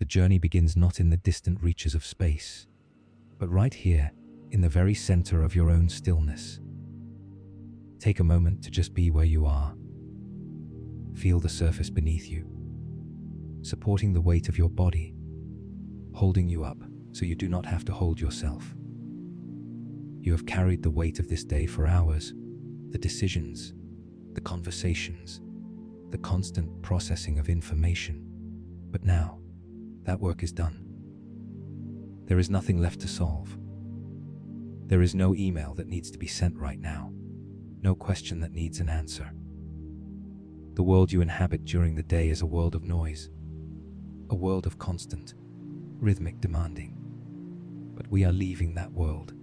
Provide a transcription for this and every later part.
The journey begins not in the distant reaches of space, but right here, in the very center of your own stillness. Take a moment to just be where you are. Feel the surface beneath you, supporting the weight of your body, holding you up so you do not have to hold yourself. You have carried the weight of this day for hours, the decisions, the conversations, the constant processing of information. But now, that work is done. There is nothing left to solve. There is no email that needs to be sent right now, no question that needs an answer. The world you inhabit during the day is a world of noise, a world of constant, rhythmic demanding. But we are leaving that world.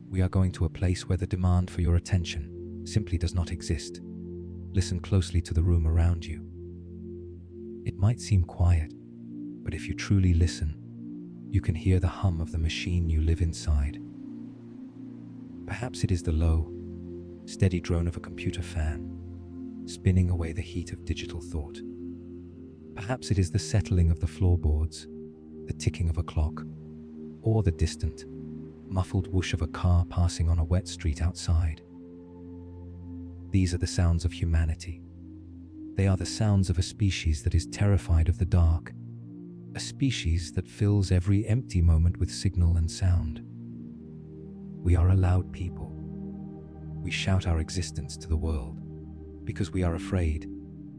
We are going to a place where the demand for your attention simply does not exist. Listen closely to the room around you. It might seem quiet, but if you truly listen, you can hear the hum of the machine you live inside. Perhaps it is the low, steady drone of a computer fan, spinning away the heat of digital thought. Perhaps it is the settling of the floorboards, the ticking of a clock, or the distant, muffled whoosh of a car passing on a wet street outside. These are the sounds of humanity. They are the sounds of a species that is terrified of the dark, a species that fills every empty moment with signal and sound. We are a loud people. We shout our existence to the world because we are afraid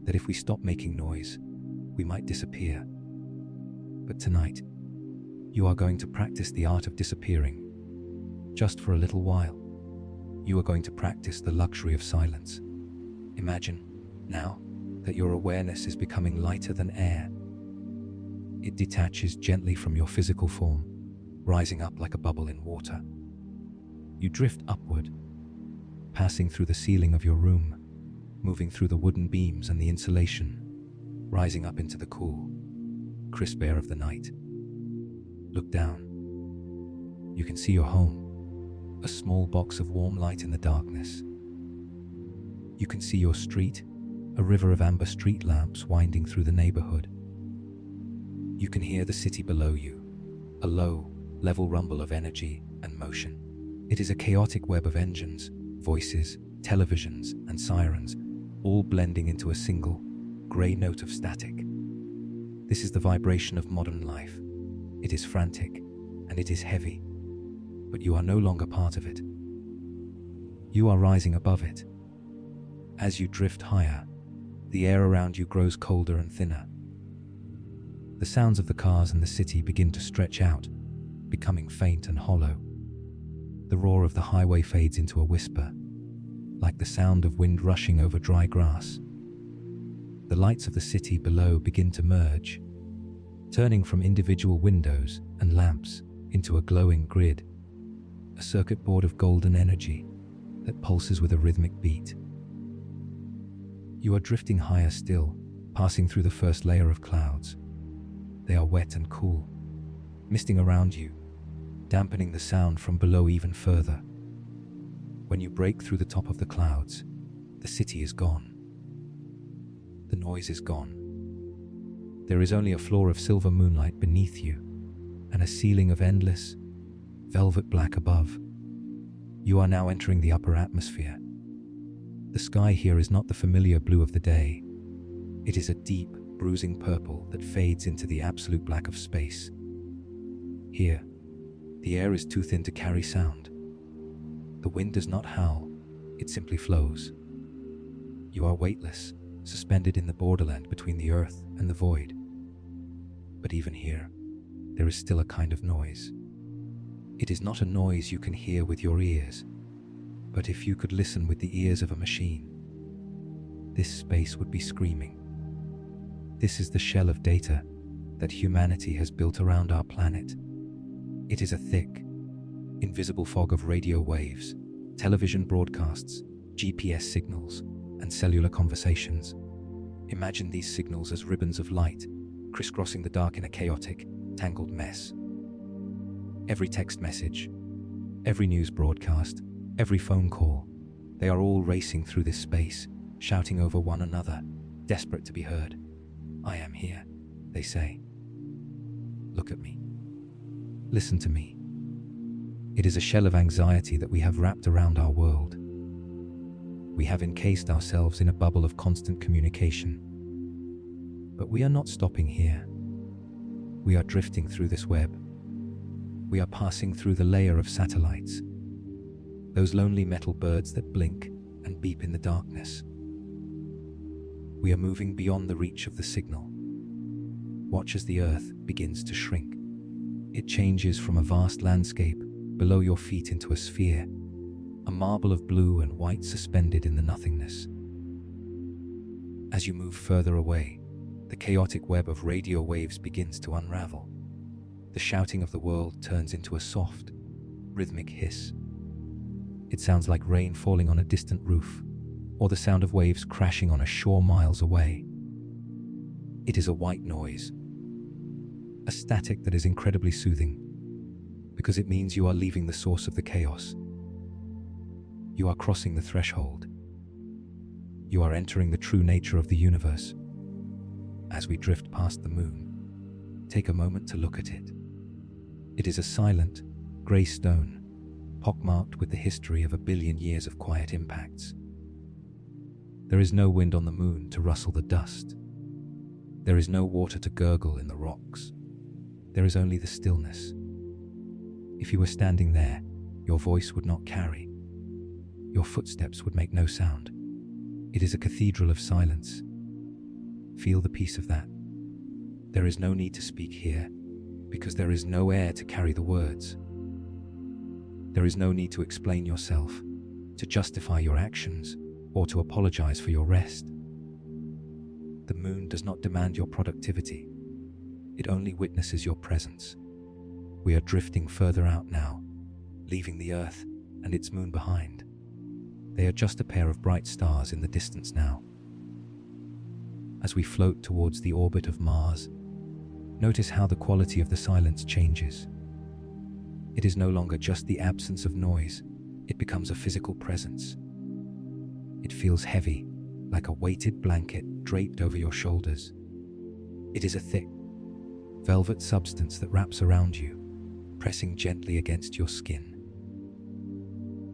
that if we stop making noise, we might disappear. But tonight, you are going to practice the art of disappearing. Just for a little while, you are going to practice the luxury of silence. Imagine, now, that your awareness is becoming lighter than air. It detaches gently from your physical form, rising up like a bubble in water. You drift upward, passing through the ceiling of your room, moving through the wooden beams and the insulation, rising up into the cool, crisp air of the night. Look down. You can see your home, a small box of warm light in the darkness. You can see your street, a river of amber street lamps winding through the neighborhood. You can hear the city below you, a low, level rumble of energy and motion. It is a chaotic web of engines, voices, televisions, and sirens, all blending into a single, grey note of static. This is the vibration of modern life. It is frantic, and it is heavy, but you are no longer part of it. You are rising above it. As you drift higher, the air around you grows colder and thinner. The sounds of the cars and the city begin to stretch out, becoming faint and hollow. The roar of the highway fades into a whisper, like the sound of wind rushing over dry grass. The lights of the city below begin to merge, turning from individual windows and lamps into a glowing grid, a circuit board of golden energy that pulses with a rhythmic beat. You are drifting higher still, passing through the first layer of clouds. They are wet and cool, misting around you, dampening the sound from below even further. When you break through the top of the clouds, the city is gone. The noise is gone. There is only a floor of silver moonlight beneath you, and a ceiling of endless, velvet black above. You are now entering the upper atmosphere. The sky here is not the familiar blue of the day. It is a deep, bruising purple that fades into the absolute black of space. Here, the air is too thin to carry sound. The wind does not howl, it simply flows. You are weightless, suspended in the borderland between the earth and the void. But even here, there is still a kind of noise. It is not a noise you can hear with your ears, but if you could listen with the ears of a machine, this space would be screaming. This is the shell of data that humanity has built around our planet. It is a thick, invisible fog of radio waves, television broadcasts, GPS signals, and cellular conversations. Imagine these signals as ribbons of light, crisscrossing the dark in a chaotic, tangled mess. Every text message, every news broadcast, every phone call, they are all racing through this space, shouting over one another, desperate to be heard. "I am here," they say. Look at me. Listen to me. It is a shell of anxiety that we have wrapped around our world. We have encased ourselves in a bubble of constant communication. But we are not stopping here. We are drifting through this web. We are passing through the layer of satellites, those lonely metal birds that blink and beep in the darkness. We are moving beyond the reach of the signal. Watch as the Earth begins to shrink. It changes from a vast landscape below your feet into a sphere, a marble of blue and white suspended in the nothingness. As you move further away, the chaotic web of radio waves begins to unravel. The shouting of the world turns into a soft, rhythmic hiss. It sounds like rain falling on a distant roof, or the sound of waves crashing on a shore miles away. It is a white noise, a static that is incredibly soothing, because it means you are leaving the source of the chaos. You are crossing the threshold. You are entering the true nature of the universe. As we drift past the moon, take a moment to look at it. It is a silent, grey stone, pockmarked with the history of 1 billion years of quiet impacts. There is no wind on the moon to rustle the dust. There is no water to gurgle in the rocks. There is only the stillness. If you were standing there, your voice would not carry. Your footsteps would make no sound. It is a cathedral of silence. Feel the peace of that. There is no need to speak here, because there is no air to carry the words. There is no need to explain yourself, to justify your actions, or to apologize for your rest. The moon does not demand your productivity. It only witnesses your presence. We are drifting further out now, leaving the Earth and its moon behind. They are just a pair of bright stars in the distance now. As we float towards the orbit of Mars, notice how the quality of the silence changes. It is no longer just the absence of noise, it becomes a physical presence. It feels heavy, like a weighted blanket draped over your shoulders. It is a thick, velvet substance that wraps around you, pressing gently against your skin.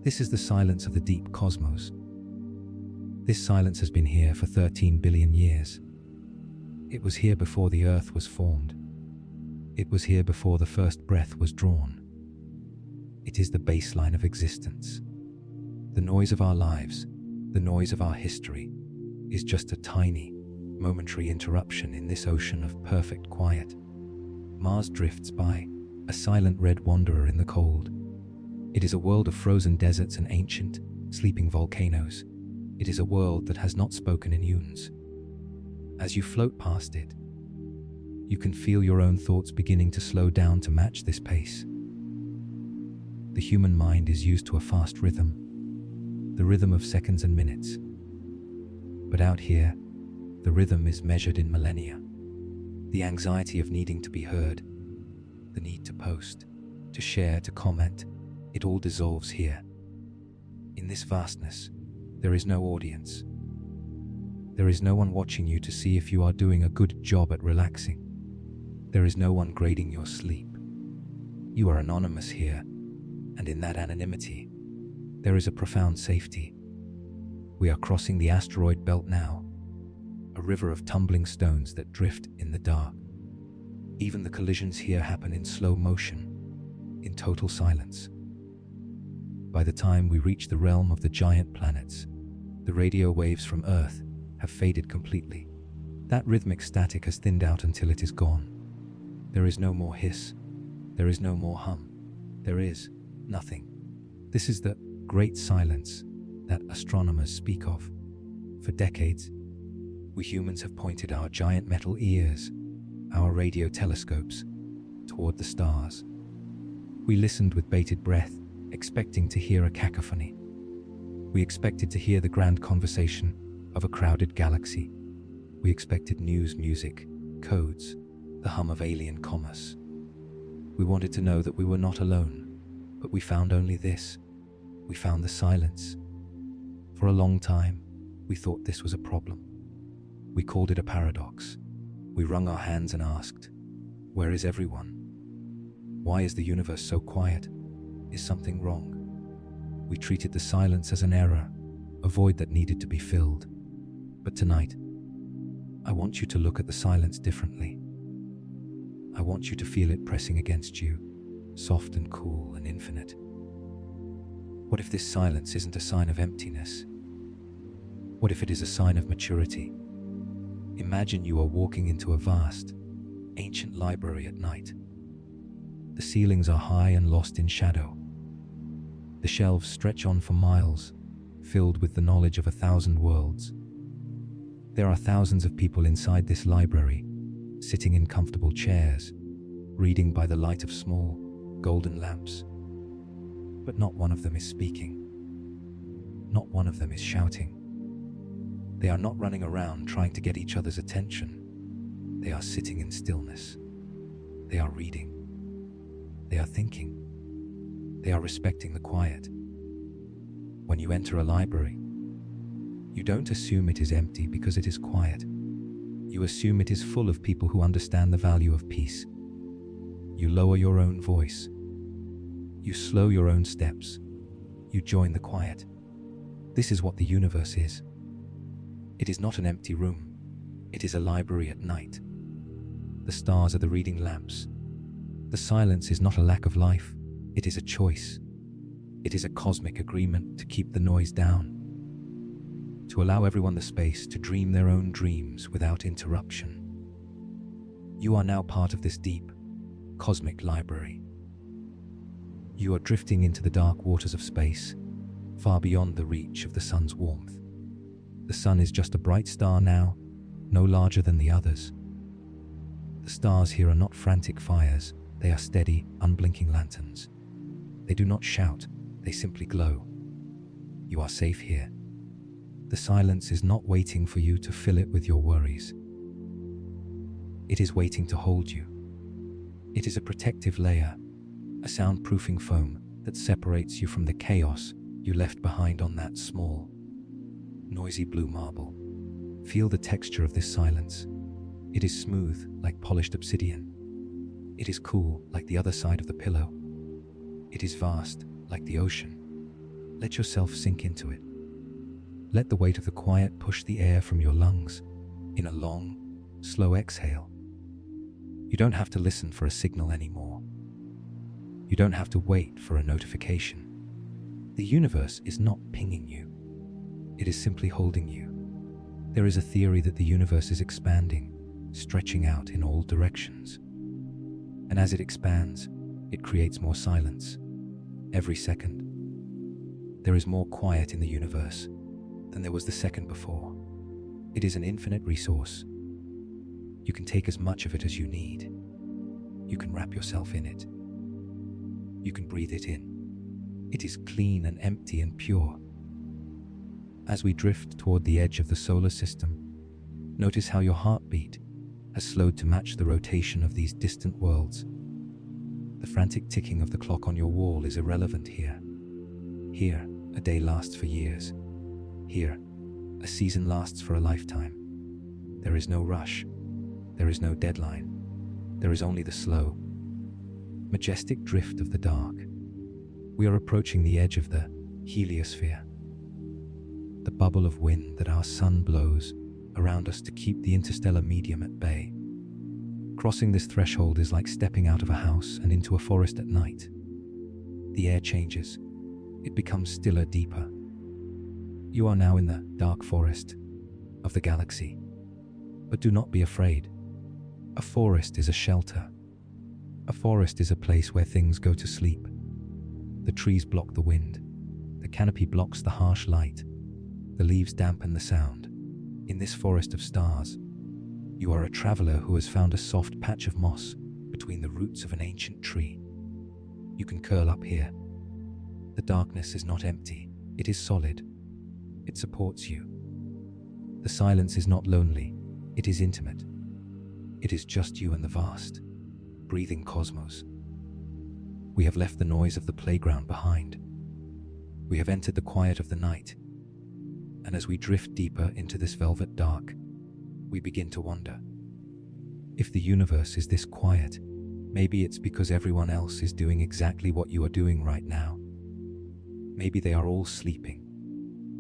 This is the silence of the deep cosmos. This silence has been here for 13 billion years. It was here before the Earth was formed. It was here before the first breath was drawn. It is the baseline of existence. The noise of our lives, the noise of our history, is just a tiny, momentary interruption in this ocean of perfect quiet. Mars drifts by, a silent red wanderer in the cold. It is a world of frozen deserts and ancient, sleeping volcanoes. It is a world that has not spoken in eons. As you float past it, you can feel your own thoughts beginning to slow down to match this pace. The human mind is used to a fast rhythm, the rhythm of seconds and minutes. But out here, the rhythm is measured in millennia. The anxiety of needing to be heard, the need to post, to share, to comment, it all dissolves here. In this vastness, there is no audience. There is no one watching you to see if you are doing a good job at relaxing. There is no one grading your sleep. You are anonymous here, and in that anonymity, there is a profound safety. We are crossing the asteroid belt now, a river of tumbling stones that drift in the dark. Even the collisions here happen in slow motion, in total silence. By the time we reach the realm of the giant planets, the radio waves from Earth have faded completely. That rhythmic static has thinned out until it is gone. There is no more hiss. There is no more hum. There is nothing. This is the great silence that astronomers speak of. For decades, we humans have pointed our giant metal ears, our radio telescopes, toward the stars. We listened with bated breath, expecting to hear a cacophony. We expected to hear the grand conversation of a crowded galaxy. We expected news, music, codes, the hum of alien commerce. We wanted to know that we were not alone, but we found only this. We found the silence. For a long time, we thought this was a problem. We called it a paradox. We wrung our hands and asked, Where is everyone? Why is the universe so quiet? Is something wrong? We treated the silence as an error, a void that needed to be filled. But tonight, I want you to look at the silence differently. I want you to feel it pressing against you, soft and cool and infinite. What if this silence isn't a sign of emptiness? What if it is a sign of maturity? Imagine you are walking into a vast, ancient library at night. The ceilings are high and lost in shadow. The shelves stretch on for miles, filled with the knowledge of 1,000 worlds. There are thousands of people inside this library, sitting in comfortable chairs, reading by the light of small, golden lamps. But not one of them is speaking. Not one of them is shouting. They are not running around trying to get each other's attention. They are sitting in stillness. They are reading. They are thinking. They are respecting the quiet. When you enter a library, you don't assume it is empty because it is quiet. You assume it is full of people who understand the value of peace. You lower your own voice. You slow your own steps. You join the quiet. This is what the universe is. It is not an empty room. It is a library at night. The stars are the reading lamps. The silence is not a lack of life. It is a choice. It is a cosmic agreement to keep the noise down, to allow everyone the space to dream their own dreams without interruption. You are now part of this deep, cosmic library. You are drifting into the dark waters of space, far beyond the reach of the sun's warmth. The sun is just a bright star now, no larger than the others. The stars here are not frantic fires, they are steady, unblinking lanterns. They do not shout, they simply glow. You are safe here. The silence is not waiting for you to fill it with your worries. It is waiting to hold you. It is a protective layer, a soundproofing foam that separates you from the chaos you left behind on that small, noisy blue marble. Feel the texture of this silence. It is smooth, like polished obsidian. It is cool, like the other side of the pillow. It is vast, like the ocean. Let yourself sink into it. Let the weight of the quiet push the air from your lungs in a long, slow exhale. You don't have to listen for a signal anymore. You don't have to wait for a notification. The universe is not pinging you. It is simply holding you. There is a theory that the universe is expanding, stretching out in all directions. And as it expands, it creates more silence. Every second, there is more quiet in the universe than there was the second before. It is an infinite resource. You can take as much of it as you need. You can wrap yourself in it. You can breathe it in. It is clean and empty and pure. As we drift toward the edge of the solar system, notice how your heartbeat has slowed to match the rotation of these distant worlds. The frantic ticking of the clock on your wall is irrelevant here. Here, a day lasts for years. Here, a season lasts for a lifetime. There is no rush. There is no deadline. There is only the slow, majestic drift of the dark. We are approaching the edge of the heliosphere, the bubble of wind that our sun blows around us to keep the interstellar medium at bay. Crossing this threshold is like stepping out of a house and into a forest at night. The air changes. It becomes stiller, deeper. You are now in the dark forest of the galaxy. But do not be afraid. A forest is a shelter. A forest is a place where things go to sleep. The trees block the wind. The canopy blocks the harsh light. The leaves dampen the sound. In this forest of stars, you are a traveler who has found a soft patch of moss between the roots of an ancient tree. You can curl up here. The darkness is not empty. It is solid. It supports you. The silence is not lonely. It is intimate. It is just you and the vast, breathing cosmos. We have left the noise of the playground behind. We have entered the quiet of the night. And as we drift deeper into this velvet dark, we begin to wonder. If the universe is this quiet, maybe it's because everyone else is doing exactly what you are doing right now. Maybe they are all sleeping.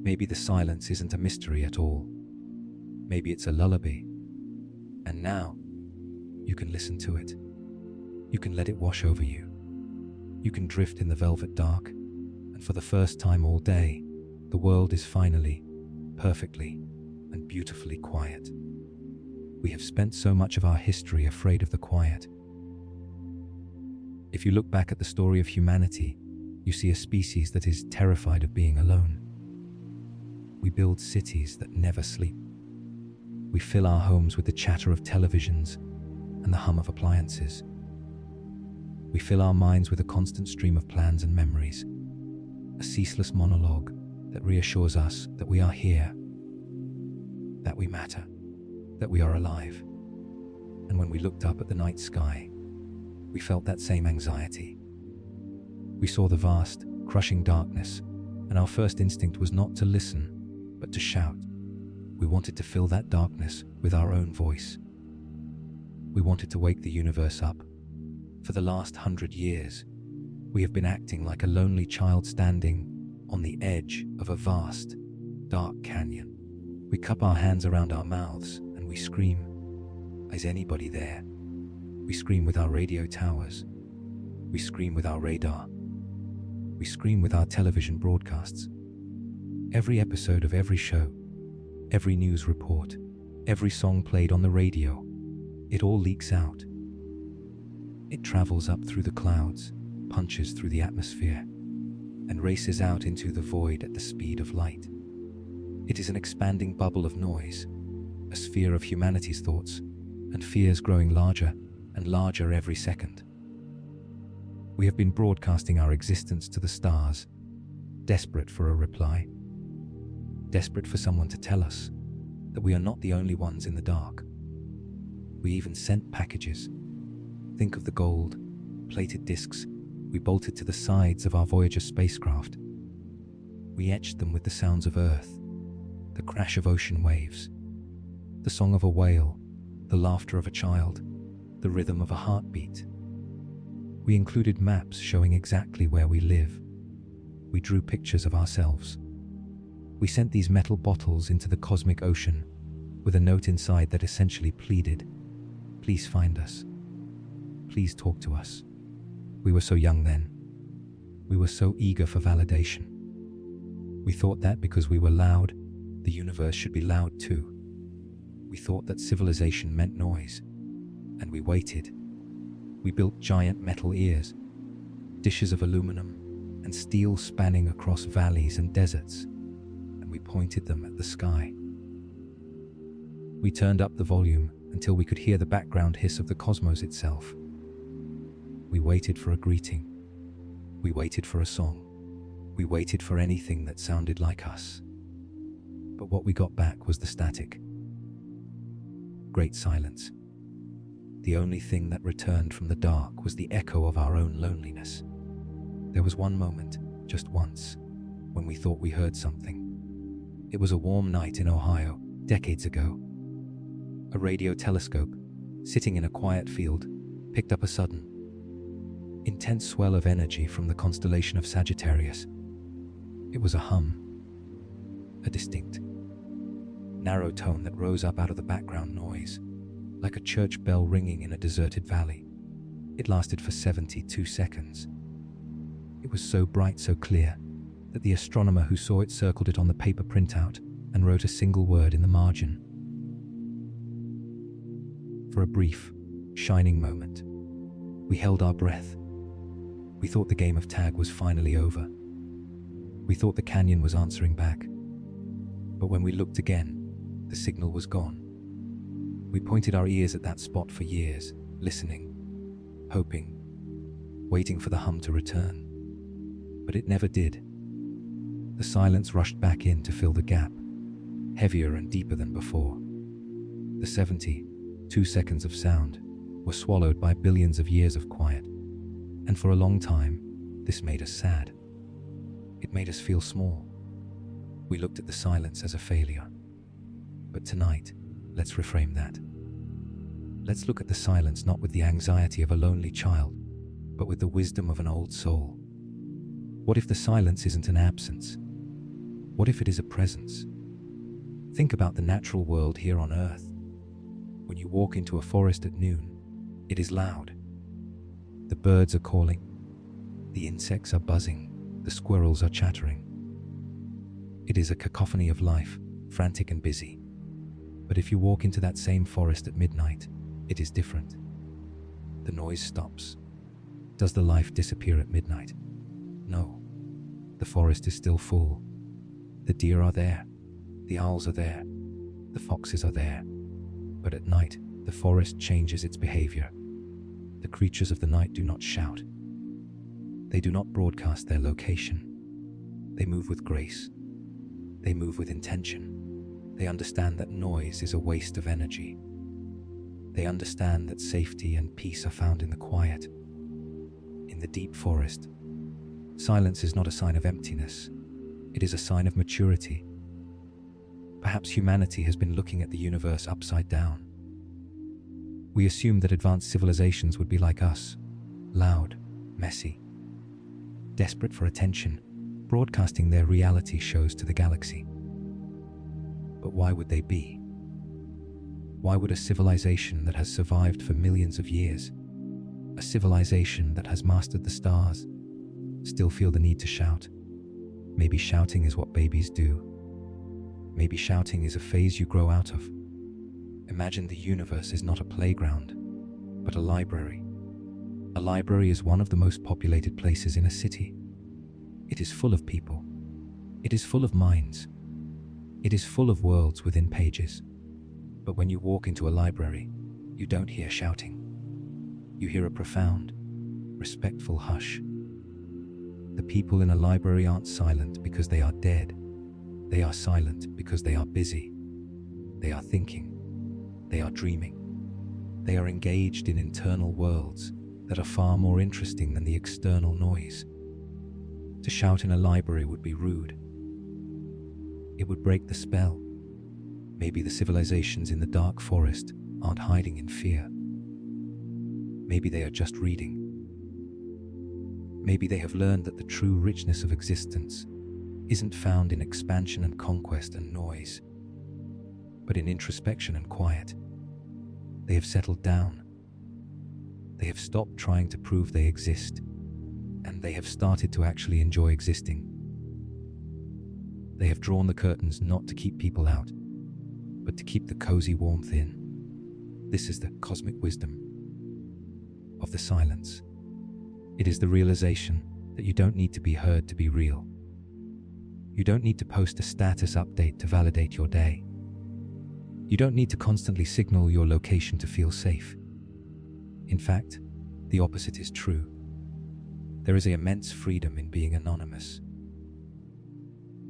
Maybe the silence isn't a mystery at all. Maybe it's a lullaby. And now, you can listen to it. You can let it wash over you. You can drift in the velvet dark, and for the first time all day, the world is finally, perfectly, and beautifully quiet. We have spent so much of our history afraid of the quiet. If you look back at the story of humanity, you see a species that is terrified of being alone. We build cities that never sleep. We fill our homes with the chatter of televisions and the hum of appliances. We fill our minds with a constant stream of plans and memories, a ceaseless monologue that reassures us that we are here, that we matter, that we are alive. And when we looked up at the night sky, we felt that same anxiety. We saw the vast, crushing darkness, and our first instinct was not to listen, but to shout. We wanted to fill that darkness with our own voice. We wanted to wake the universe up. For the last 100 years, we have been acting like a lonely child standing on the edge of a vast, dark canyon. We cup our hands around our mouths and we scream, "Is anybody there?" We scream with our radio towers. We scream with our radar. We scream with our television broadcasts. Every episode of every show, every news report, every song played on the radio, it all leaks out. It travels up through the clouds, punches through the atmosphere, and races out into the void at the speed of light. It is an expanding bubble of noise, a sphere of humanity's thoughts and fears growing larger and larger every second. We have been broadcasting our existence to the stars, desperate for a reply, desperate for someone to tell us that we are not the only ones in the dark. We even sent packages. Think of the gold, plated discs we bolted to the sides of our Voyager spacecraft. We etched them with the sounds of Earth, the crash of ocean waves, the song of a whale, the laughter of a child, the rhythm of a heartbeat. We included maps showing exactly where we live. We drew pictures of ourselves. We sent these metal bottles into the cosmic ocean with a note inside that essentially pleaded, "Please find us. Please talk to us." We were so young then. We were so eager for validation. We thought that because we were loud, the universe should be loud too. We thought that civilization meant noise, and we waited. We built giant metal ears, dishes of aluminum and steel spanning across valleys and deserts, and we pointed them at the sky. We turned up the volume until we could hear the background hiss of the cosmos itself. We waited for a greeting. We waited for a song. We waited for anything that sounded like us. But what we got back was the static. Great silence. The only thing that returned from the dark was the echo of our own loneliness. There was one moment, just once, when we thought we heard something. It was a warm night in Ohio, decades ago. A radio telescope, sitting in a quiet field, picked up a sudden, intense swell of energy from the constellation of Sagittarius. It was a hum, a distinct, narrow tone that rose up out of the background noise, like a church bell ringing in a deserted valley. It lasted for 72 seconds. It was so bright, so clear, that the astronomer who saw it circled it on the paper printout and wrote a single word in the margin. For a brief, shining moment, we held our breath. We thought the game of tag was finally over. We thought the canyon was answering back. But when we looked again, the signal was gone. We pointed our ears at that spot for years, listening, hoping, waiting for the hum to return. But it never did. The silence rushed back in to fill the gap, heavier and deeper than before. The 72 seconds of sound were swallowed by billions of years of quiet. And for a long time, this made us sad. It made us feel small. We looked at the silence as a failure. But tonight, let's reframe that. Let's look at the silence not with the anxiety of a lonely child, but with the wisdom of an old soul. What if the silence isn't an absence? What if it is a presence? Think about the natural world here on Earth. When you walk into a forest at noon, it is loud. The birds are calling, the insects are buzzing, the squirrels are chattering. It is a cacophony of life, frantic and busy. But if you walk into that same forest at midnight, it is different. The noise stops. Does the life disappear at midnight? No. The forest is still full. The deer are there. The owls are there. The foxes are there. But at night, the forest changes its behavior. The creatures of the night do not shout. They do not broadcast their location. They move with grace. They move with intention. They understand that noise is a waste of energy. They understand that safety and peace are found in the quiet. In the deep forest, silence is not a sign of emptiness. It is a sign of maturity. Perhaps humanity has been looking at the universe upside down. We assumed that advanced civilizations would be like us, loud, messy, desperate for attention, broadcasting their reality shows to the galaxy. But why would they be? Why would a civilization that has survived for millions of years, a civilization that has mastered the stars, still feel the need to shout? Maybe shouting is what babies do. Maybe shouting is a phase you grow out of. Imagine the universe is not a playground, but a library. A library is one of the most populated places in a city. It is full of people. It is full of minds. It is full of worlds within pages. But when you walk into a library, you don't hear shouting. You hear a profound, respectful hush. The people in a library aren't silent because they are dead. They are silent because they are busy. They are thinking. They are dreaming. They are engaged in internal worlds that are far more interesting than the external noise. To shout in a library would be rude. It would break the spell. Maybe the civilizations in the dark forest aren't hiding in fear. Maybe they are just reading. Maybe they have learned that the true richness of existence isn't found in expansion and conquest and noise, but in introspection and quiet. They have settled down. They have stopped trying to prove they exist, and they have started to actually enjoy existing. They have drawn the curtains not to keep people out, but to keep the cozy warmth in. This is the cosmic wisdom of the silence. It is the realization that you don't need to be heard to be real. You don't need to post a status update to validate your day. You don't need to constantly signal your location to feel safe. In fact, the opposite is true. There is an immense freedom in being anonymous.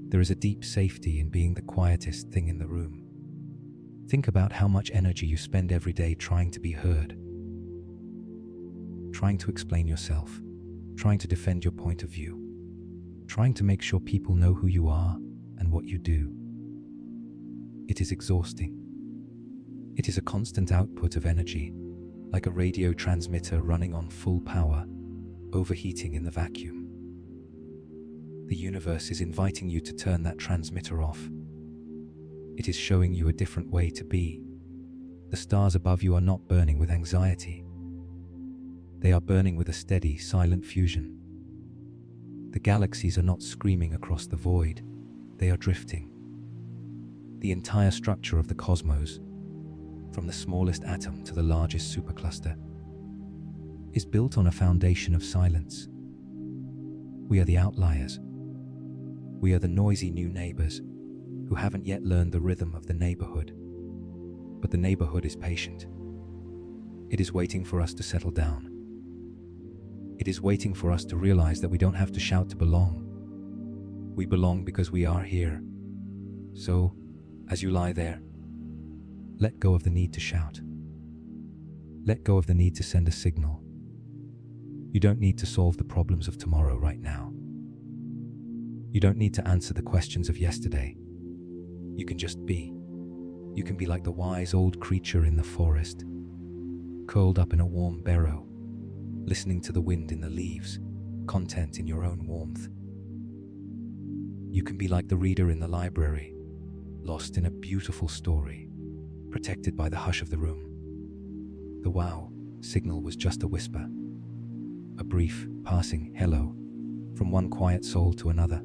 There is a deep safety in being the quietest thing in the room. Think about how much energy you spend every day trying to be heard, trying to explain yourself, trying to defend your point of view, trying to make sure people know who you are and what you do. It is exhausting. It is a constant output of energy, like a radio transmitter running on full power, overheating in the vacuum. The universe is inviting you to turn that transmitter off. It is showing you a different way to be. The stars above you are not burning with anxiety. They are burning with a steady, silent fusion. The galaxies are not screaming across the void. They are drifting. The entire structure of the cosmos, from the smallest atom to the largest supercluster, is built on a foundation of silence. We are the outliers. We are the noisy new neighbors who haven't yet learned the rhythm of the neighborhood. But the neighborhood is patient. It is waiting for us to settle down. It is waiting for us to realize that we don't have to shout to belong. We belong because we are here. So, as you lie there, let go of the need to shout. Let go of the need to send a signal. You don't need to solve the problems of tomorrow right now. You don't need to answer the questions of yesterday. You can just be. You can be like the wise old creature in the forest, curled up in a warm barrow, listening to the wind in the leaves, content in your own warmth. You can be like the reader in the library, lost in a beautiful story, protected by the hush of the room. The wow signal was just a whisper, a brief, passing hello from one quiet soul to another.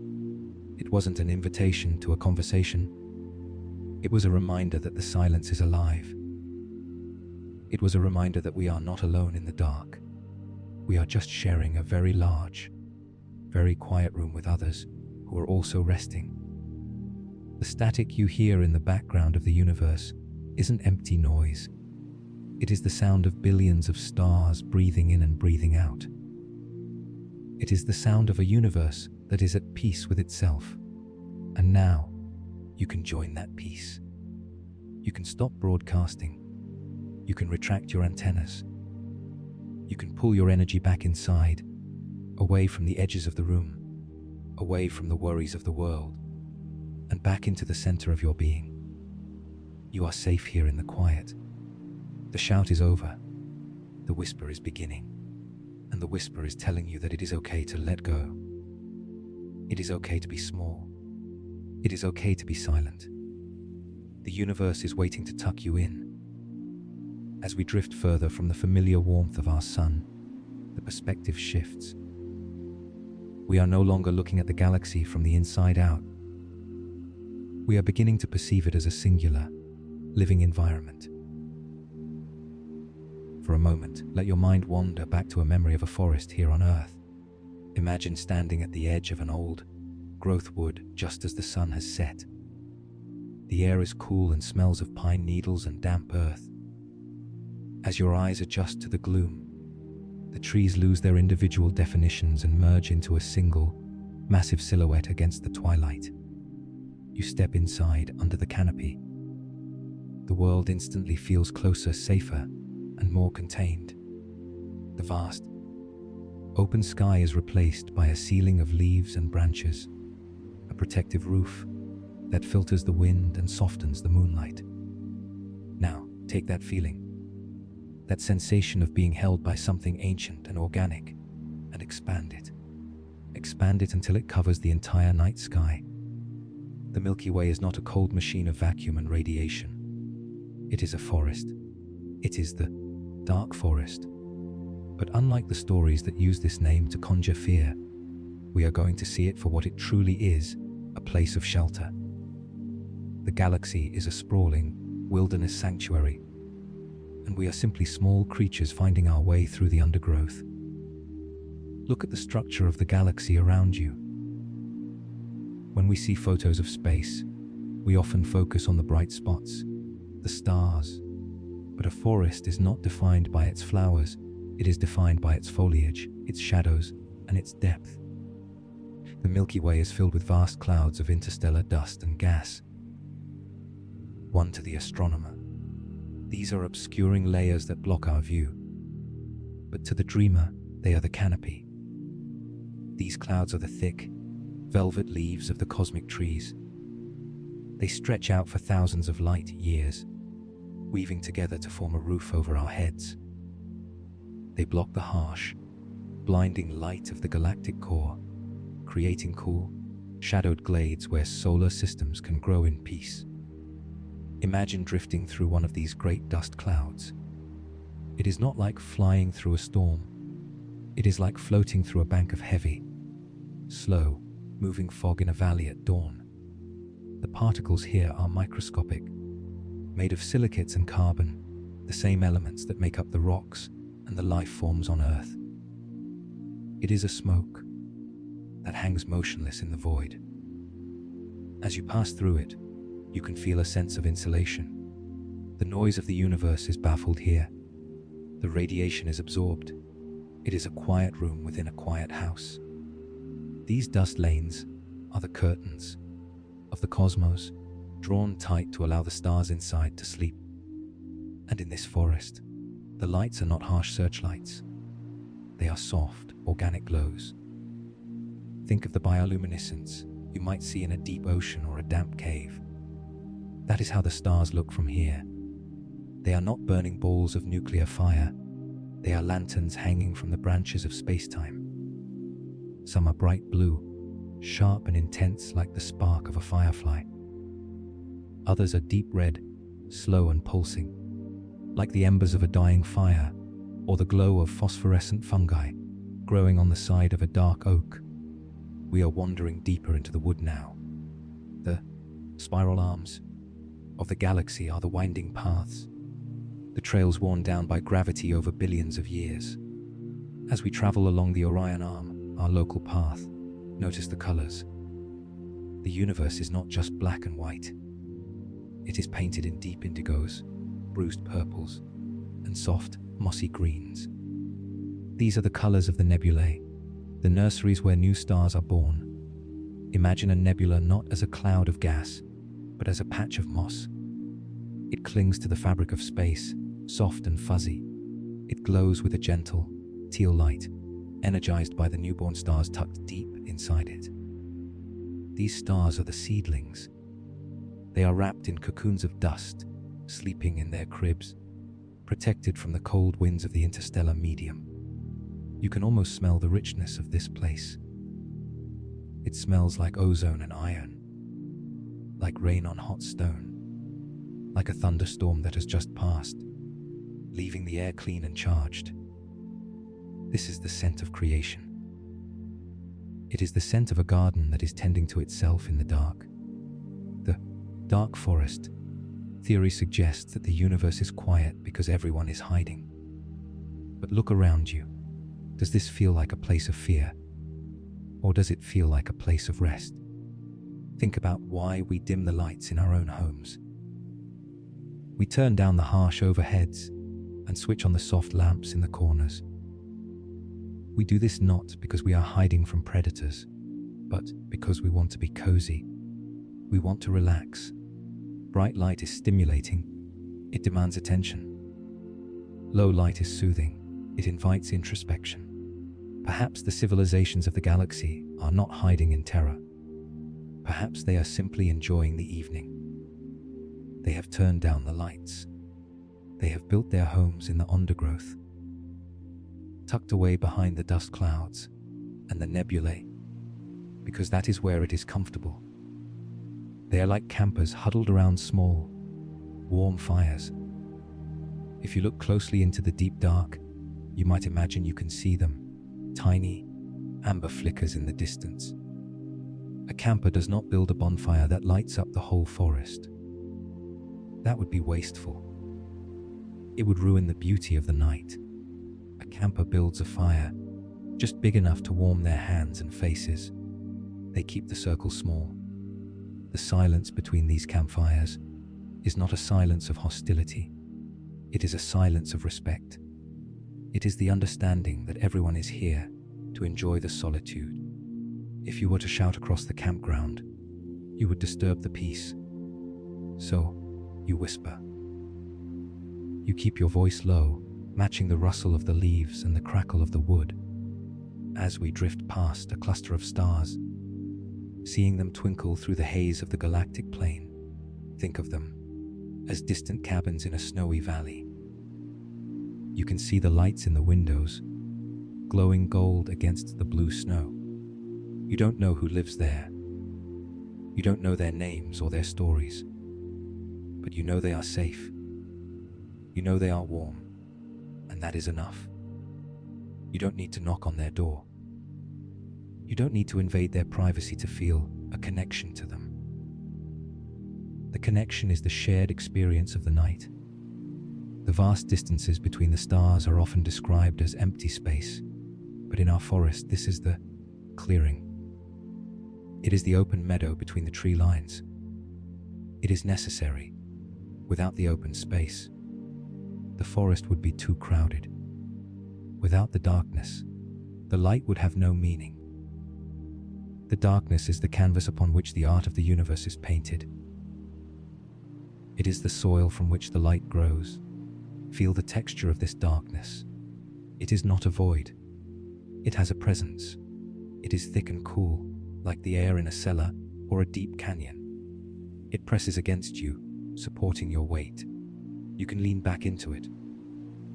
It wasn't an invitation to a conversation. It was a reminder that the silence is alive. It was a reminder that we are not alone in the dark. We are just sharing a very large, very quiet room with others who are also resting. The static you hear in the background of the universe isn't empty noise. It is the sound of billions of stars breathing in and breathing out. It is the sound of a universe that is at peace with itself. And now, you can join that peace. You can stop broadcasting. You can retract your antennas. You can pull your energy back inside, away from the edges of the room, away from the worries of the world, and back into the center of your being. You are safe here in the quiet. The shout is over. The whisper is beginning. And the whisper is telling you that it is okay to let go. It is okay to be small. It is okay to be silent. The universe is waiting to tuck you in. As we drift further from the familiar warmth of our sun, the perspective shifts. We are no longer looking at the galaxy from the inside out. We are beginning to perceive it as a singular, living environment. For a moment, let your mind wander back to a memory of a forest here on Earth. Imagine standing at the edge of an old, growth wood just as the sun has set. The air is cool and smells of pine needles and damp earth. As your eyes adjust to the gloom, the trees lose their individual definitions and merge into a single, massive silhouette against the twilight. You step inside under the canopy. The world instantly feels closer, safer, and more contained. The vast, open sky is replaced by a ceiling of leaves and branches, a protective roof that filters the wind and softens the moonlight. Now, take that feeling, that sensation of being held by something ancient and organic, and expand it. Expand it until it covers the entire night sky. The Milky Way is not a cold machine of vacuum and radiation. It is a forest. It is the dark forest. But unlike the stories that use this name to conjure fear, we are going to see it for what it truly is, a place of shelter. The galaxy is a sprawling, wilderness sanctuary, and we are simply small creatures finding our way through the undergrowth. Look at the structure of the galaxy around you. When we see photos of space, we often focus on the bright spots, the stars. But a forest is not defined by its flowers, it is defined by its foliage, its shadows, and its depth. The Milky Way is filled with vast clouds of interstellar dust and gas. One to the astronomer, these are obscuring layers that block our view. But to the dreamer, they are the canopy. These clouds are the thick, velvet leaves of the cosmic trees. They stretch out for thousands of light years, weaving together to form a roof over our heads. They block the harsh, blinding light of the galactic core, creating cool, shadowed glades where solar systems can grow in peace. Imagine drifting through one of these great dust clouds. It is not like flying through a storm. It is like floating through a bank of heavy, slow, moving fog in a valley at dawn. The particles here are microscopic, made of silicates and carbon, the same elements that make up the rocks and the life forms on Earth. It is a smoke that hangs motionless in the void. As you pass through it, you can feel a sense of insulation. The noise of the universe is baffled here. The radiation is absorbed. It is a quiet room within a quiet house. These dust lanes are the curtains of the cosmos, drawn tight to allow the stars inside to sleep. And in this forest, the lights are not harsh searchlights. They are soft, organic glows. Think of the bioluminescence you might see in a deep ocean or a damp cave. That is how the stars look from here. They are not burning balls of nuclear fire. They are lanterns hanging from the branches of space-time. Some are bright blue, sharp and intense like the spark of a firefly. Others are deep red, slow and pulsing, like the embers of a dying fire or the glow of phosphorescent fungi growing on the side of a dark oak. We are wandering deeper into the wood now. The spiral arms of the galaxy are the winding paths, the trails worn down by gravity over billions of years. As we travel along the Orion Arm, our local path, notice the colors. The universe is not just black and white. It is painted in deep indigos, bruised purples, and soft, mossy greens. These are the colors of the nebulae, the nurseries where new stars are born. Imagine a nebula not as a cloud of gas, but as a patch of moss. It clings to the fabric of space, soft and fuzzy. It glows with a gentle, teal light, energized by the newborn stars tucked deep inside it. These stars are the seedlings. They are wrapped in cocoons of dust, sleeping in their cribs, protected from the cold winds of the interstellar medium. You can almost smell the richness of this place. It smells like ozone and iron, like rain on hot stone, like a thunderstorm that has just passed, leaving the air clean and charged. This is the scent of creation. It is the scent of a garden that is tending to itself in the dark. The dark forest theory suggests that the universe is quiet because everyone is hiding. But look around you. Does this feel like a place of fear? Or does it feel like a place of rest? Think about why we dim the lights in our own homes. We turn down the harsh overheads and switch on the soft lamps in the corners. We do this not because we are hiding from predators, but because we want to be cozy. We want to relax. Bright light is stimulating. It demands attention. Low light is soothing. It invites introspection. Perhaps the civilizations of the galaxy are not hiding in terror. Perhaps they are simply enjoying the evening. They have turned down the lights. They have built their homes in the undergrowth, tucked away behind the dust clouds and the nebulae, because that is where it is comfortable. They are like campers huddled around small, warm fires. If you look closely into the deep dark, you might imagine you can see them, tiny, amber flickers in the distance. A camper does not build a bonfire that lights up the whole forest. That would be wasteful. It would ruin the beauty of the night. A camper builds a fire, just big enough to warm their hands and faces. They keep the circle small. The silence between these campfires is not a silence of hostility. It is a silence of respect. It is the understanding that everyone is here to enjoy the solitude. If you were to shout across the campground, you would disturb the peace. So, you whisper. You keep your voice low, matching the rustle of the leaves and the crackle of the wood. As we drift past a cluster of stars, seeing them twinkle through the haze of the galactic plane, think of them as distant cabins in a snowy valley. You can see the lights in the windows, glowing gold against the blue snow. You don't know who lives there. You don't know their names or their stories, but you know they are safe. You know they are warm, and that is enough. You don't need to knock on their door. You don't need to invade their privacy to feel a connection to them. The connection is the shared experience of the night. The vast distances between the stars are often described as empty space, but in our forest, this is the clearing. It is the open meadow between the tree lines. It is necessary. Without the open space, the forest would be too crowded. Without the darkness, the light would have no meaning. The darkness is the canvas upon which the art of the universe is painted. It is the soil from which the light grows. Feel the texture of this darkness. It is not a void. It has a presence. It is thick and cool, like the air in a cellar or a deep canyon. It presses against you, supporting your weight. You can lean back into it.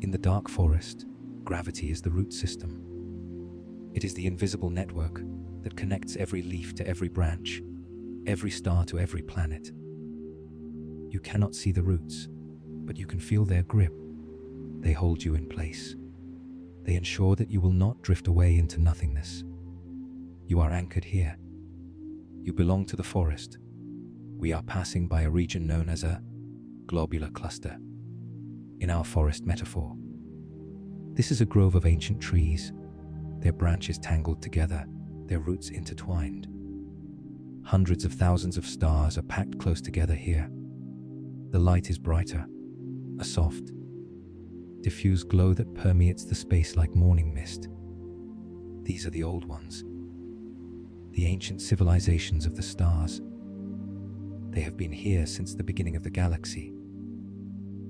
In the dark forest, gravity is the root system. It is the invisible network that connects every leaf to every branch, every star to every planet. You cannot see the roots, but you can feel their grip. They hold you in place. They ensure that you will not drift away into nothingness. You are anchored here. You belong to the forest. We are passing by a region known as a globular cluster in our forest metaphor. This is a grove of ancient trees, their branches tangled together, their roots intertwined. Hundreds of thousands of stars are packed close together here. The light is brighter, a soft, diffuse glow that permeates the space like morning mist. These are the old ones, the ancient civilizations of the stars. They have been here since the beginning of the galaxy.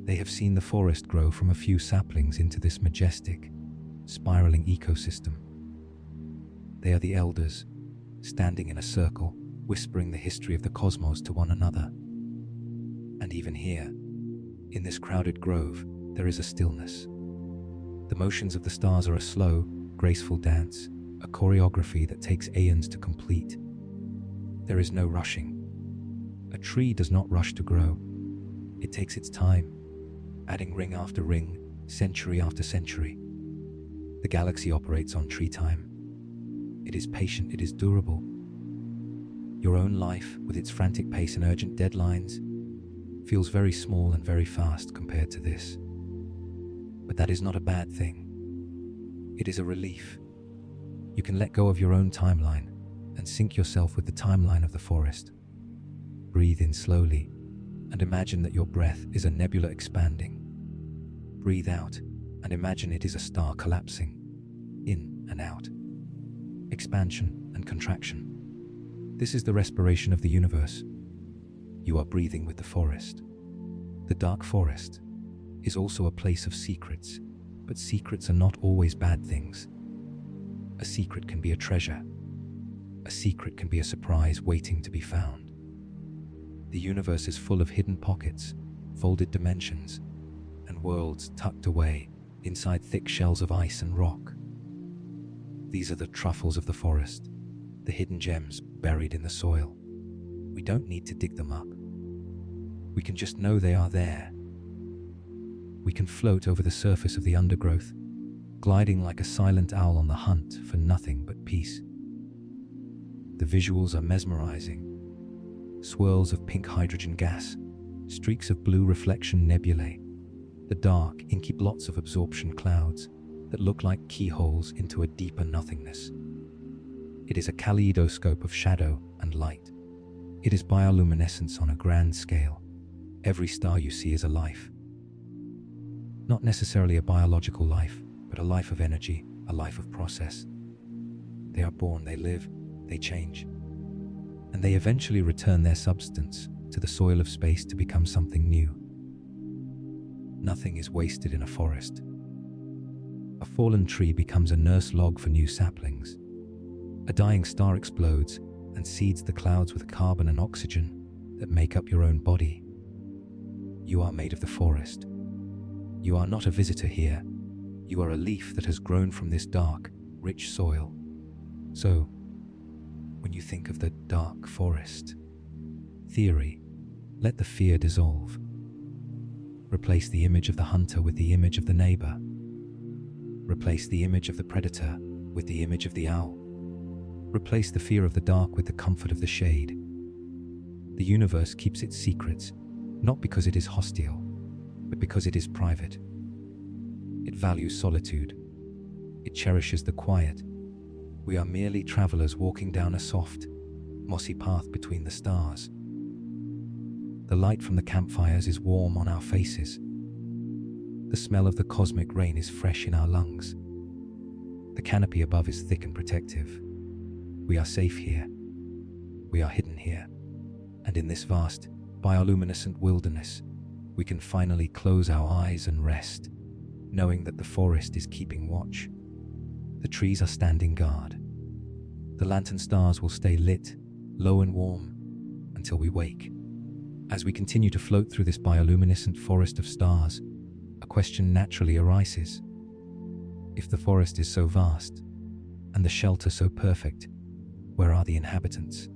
They have seen the forest grow from a few saplings into this majestic, spiraling ecosystem. They are the elders, standing in a circle, whispering the history of the cosmos to one another. And even here, in this crowded grove, there is a stillness. The motions of the stars are a slow, graceful dance, a choreography that takes aeons to complete. There is no rushing. A tree does not rush to grow. It takes its time, adding ring after ring, century after century. The galaxy operates on tree time. It is patient, it is durable. Your own life, with its frantic pace and urgent deadlines, feels very small and very fast compared to this. But that is not a bad thing. It is a relief. You can let go of your own timeline and sync yourself with the timeline of the forest. Breathe in slowly and imagine that your breath is a nebula expanding. Breathe out and imagine it is a star collapsing, in and out. Expansion and contraction. This is the respiration of the universe. You are breathing with the forest. The dark forest is also a place of secrets, but secrets are not always bad things. A secret can be a treasure. A secret can be a surprise waiting to be found. The universe is full of hidden pockets, folded dimensions, and worlds tucked away inside thick shells of ice and rock. These are the truffles of the forest, the hidden gems buried in the soil. We don't need to dig them up. We can just know they are there. We can float over the surface of the undergrowth, gliding like a silent owl on the hunt for nothing but peace. The visuals are mesmerizing. Swirls of pink hydrogen gas, streaks of blue reflection nebulae, the dark, inky blots of absorption clouds that look like keyholes into a deeper nothingness. It is a kaleidoscope of shadow and light. It is bioluminescence on a grand scale. Every star you see is a life. Not necessarily a biological life, but a life of energy, a life of process. They are born, they live, they change. And they eventually return their substance to the soil of space to become something new. Nothing is wasted in a forest. A fallen tree becomes a nurse log for new saplings. A dying star explodes and seeds the clouds with carbon and oxygen that make up your own body. You are made of the forest. You are not a visitor here. You are a leaf that has grown from this dark, rich soil. So, when you think of the dark forest theory, let the fear dissolve. Replace the image of the hunter with the image of the neighbor. Replace the image of the predator with the image of the owl. Replace the fear of the dark with the comfort of the shade. The universe keeps its secrets, not because it is hostile, but because it is private. It values solitude. It cherishes the quiet. We are merely travelers walking down a soft, mossy path between the stars. The light from the campfires is warm on our faces. The smell of the cosmic rain is fresh in our lungs. The canopy above is thick and protective. We are safe here. We are hidden here. And in this vast, bioluminescent wilderness, we can finally close our eyes and rest, knowing that the forest is keeping watch. The trees are standing guard. The lantern stars will stay lit, low and warm, until we wake. As we continue to float through this bioluminescent forest of stars, a question naturally arises. If the forest is so vast, and the shelter so perfect, where are the inhabitants?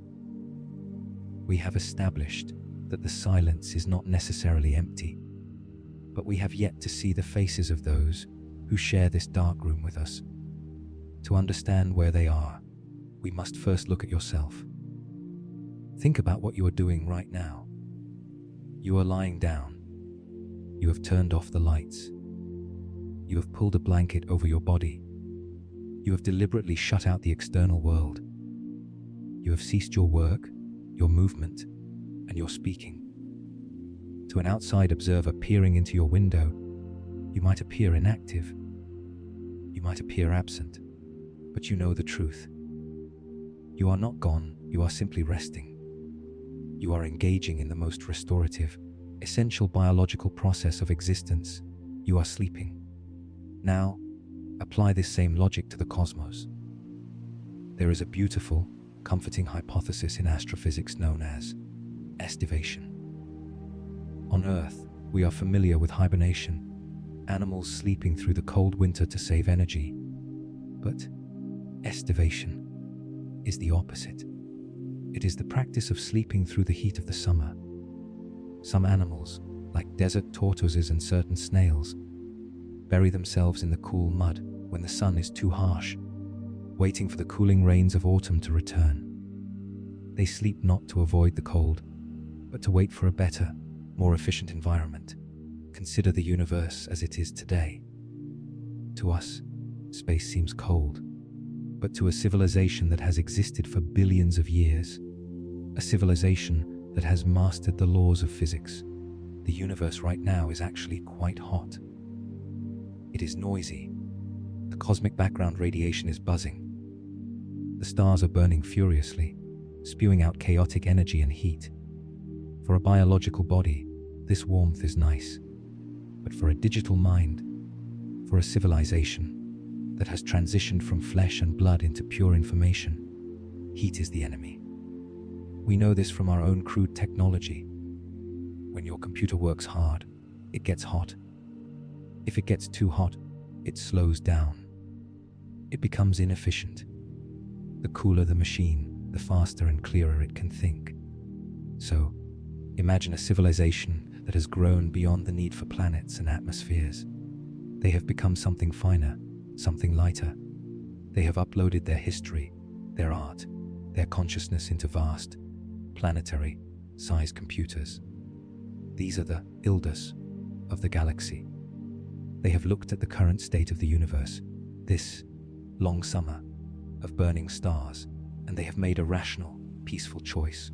We have established that the silence is not necessarily empty, but we have yet to see the faces of those who share this dark room with us. To understand where they are, we must first look at yourself. Think about what you are doing right now. You are lying down. You have turned off the lights. You have pulled a blanket over your body. You have deliberately shut out the external world. You have ceased your work, your movement, and your speaking. To an outside observer peering into your window, you might appear inactive. You might appear absent, but you know the truth. You are not gone, you are simply resting. You are engaging in the most restorative, essential biological process of existence. You are sleeping. Now, apply this same logic to the cosmos. There is a beautiful, comforting hypothesis in astrophysics known as estivation. On Earth, we are familiar with hibernation, animals sleeping through the cold winter to save energy. But estivation is the opposite. It is the practice of sleeping through the heat of the summer. Some animals, like desert tortoises and certain snails, bury themselves in the cool mud when the sun is too harsh, waiting for the cooling rains of autumn to return. They sleep not to avoid the cold, but to wait for a better, more efficient environment. Consider the universe as it is today. To us, space seems cold, but to a civilization that has existed for billions of years, a civilization that has mastered the laws of physics, the universe right now is actually quite hot. It is noisy. The cosmic background radiation is buzzing. The stars are burning furiously, spewing out chaotic energy and heat. For a biological body, this warmth is nice. But for a digital mind, for a civilization that has transitioned from flesh and blood into pure information, heat is the enemy. We know this from our own crude technology. When your computer works hard, it gets hot. If it gets too hot, it slows down. It becomes inefficient. The cooler the machine, the faster and clearer it can think. So, imagine a civilization that has grown beyond the need for planets and atmospheres. They have become something finer, something lighter. They have uploaded their history, their art, their consciousness into vast, planetary, size computers. These are the Ildas of the galaxy. They have looked at the current state of the universe, this long summer of burning stars, and they have made a rational, peaceful choice.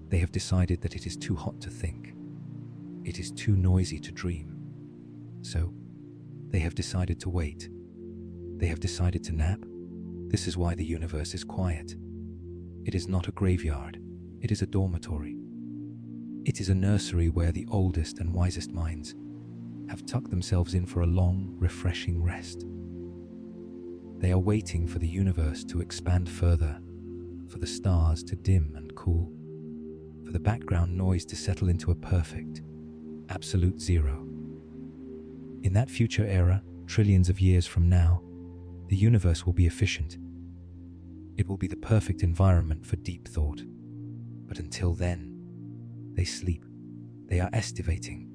They have decided that it is too hot to think. It is too noisy to dream. So, they have decided to wait. They have decided to nap. This is why the universe is quiet. It is not a graveyard. It is a dormitory. It is a nursery where the oldest and wisest minds have tucked themselves in for a long, refreshing rest. They are waiting for the universe to expand further, for the stars to dim and cool, for the background noise to settle into a perfect, absolute zero. In that future era, trillions of years from now, the universe will be efficient. It will be the perfect environment for deep thought. But until then, they sleep. They are estivating.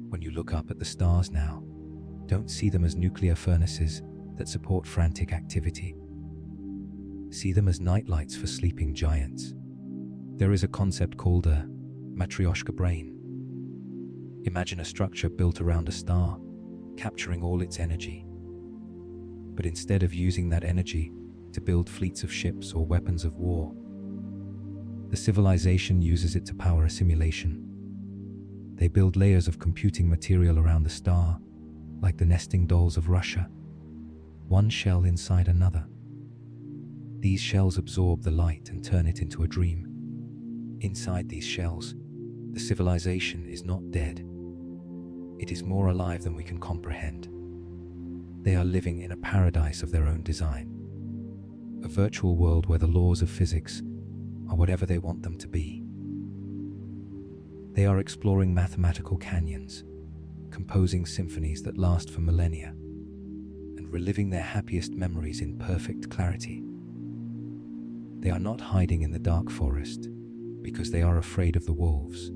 When you look up at the stars now, don't see them as nuclear furnaces that support frantic activity. See them as nightlights for sleeping giants. There is a concept called a matryoshka brain. Imagine a structure built around a star, capturing all its energy. But instead of using that energy to build fleets of ships or weapons of war, the civilization uses it to power a simulation. They build layers of computing material around the star, like the nesting dolls of Russia, one shell inside another. These shells absorb the light and turn it into a dream. Inside these shells, the civilization is not dead. It is more alive than we can comprehend. They are living in a paradise of their own design, a virtual world where the laws of physics are whatever they want them to be. They are exploring mathematical canyons, composing symphonies that last for millennia, and reliving their happiest memories in perfect clarity. They are not hiding in the dark forest because they are afraid of the wolves.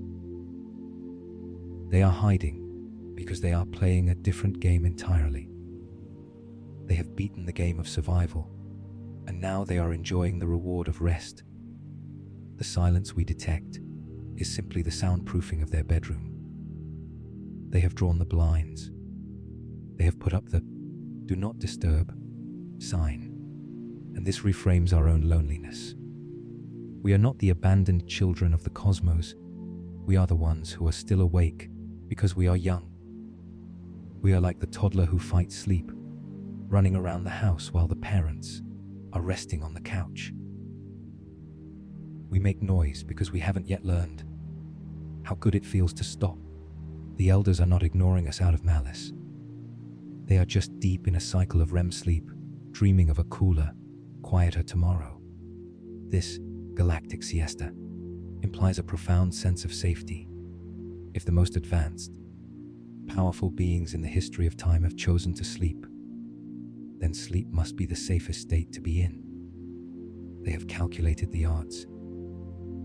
They are hiding because they are playing a different game entirely. They have beaten the game of survival, and now they are enjoying the reward of rest. The silence we detect is simply the soundproofing of their bedroom. They have drawn the blinds. They have put up the "Do Not Disturb" sign, and this reframes our own loneliness. We are not the abandoned children of the cosmos. We are the ones who are still awake because we are young. We are like the toddler who fights sleep, running around the house while the parents are resting on the couch. We make noise because we haven't yet learned how good it feels to stop. The elders are not ignoring us out of malice. They are just deep in a cycle of REM sleep, dreaming of a cooler, quieter tomorrow. This galactic siesta implies a profound sense of safety. If the most advanced, powerful beings in the history of time have chosen to sleep, then sleep must be the safest state to be in. They have calculated the odds.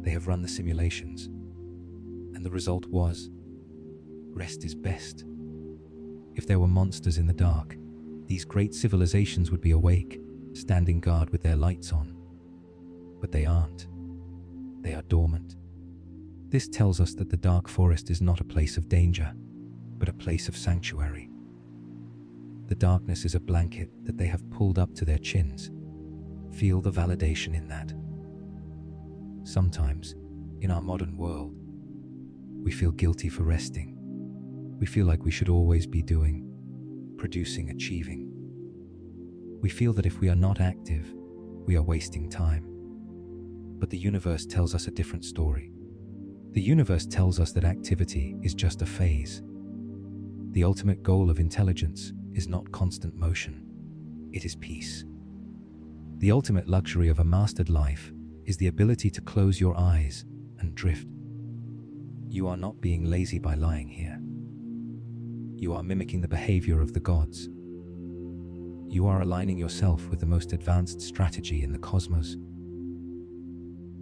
They have run the simulations. And the result was, rest is best. If there were monsters in the dark, these great civilizations would be awake, standing guard with their lights on. But they aren't. They are dormant. This tells us that the dark forest is not a place of danger, but a place of sanctuary. The darkness is a blanket that they have pulled up to their chins. Feel the validation in that. Sometimes, in our modern world, we feel guilty for resting. We feel like we should always be doing, producing, achieving. We feel that if we are not active, we are wasting time. But the universe tells us a different story. The universe tells us that activity is just a phase. The ultimate goal of intelligence is not constant motion. It is peace. The ultimate luxury of a mastered life is the ability to close your eyes and drift. You are not being lazy by lying here. You are mimicking the behavior of the gods. You are aligning yourself with the most advanced strategy in the cosmos.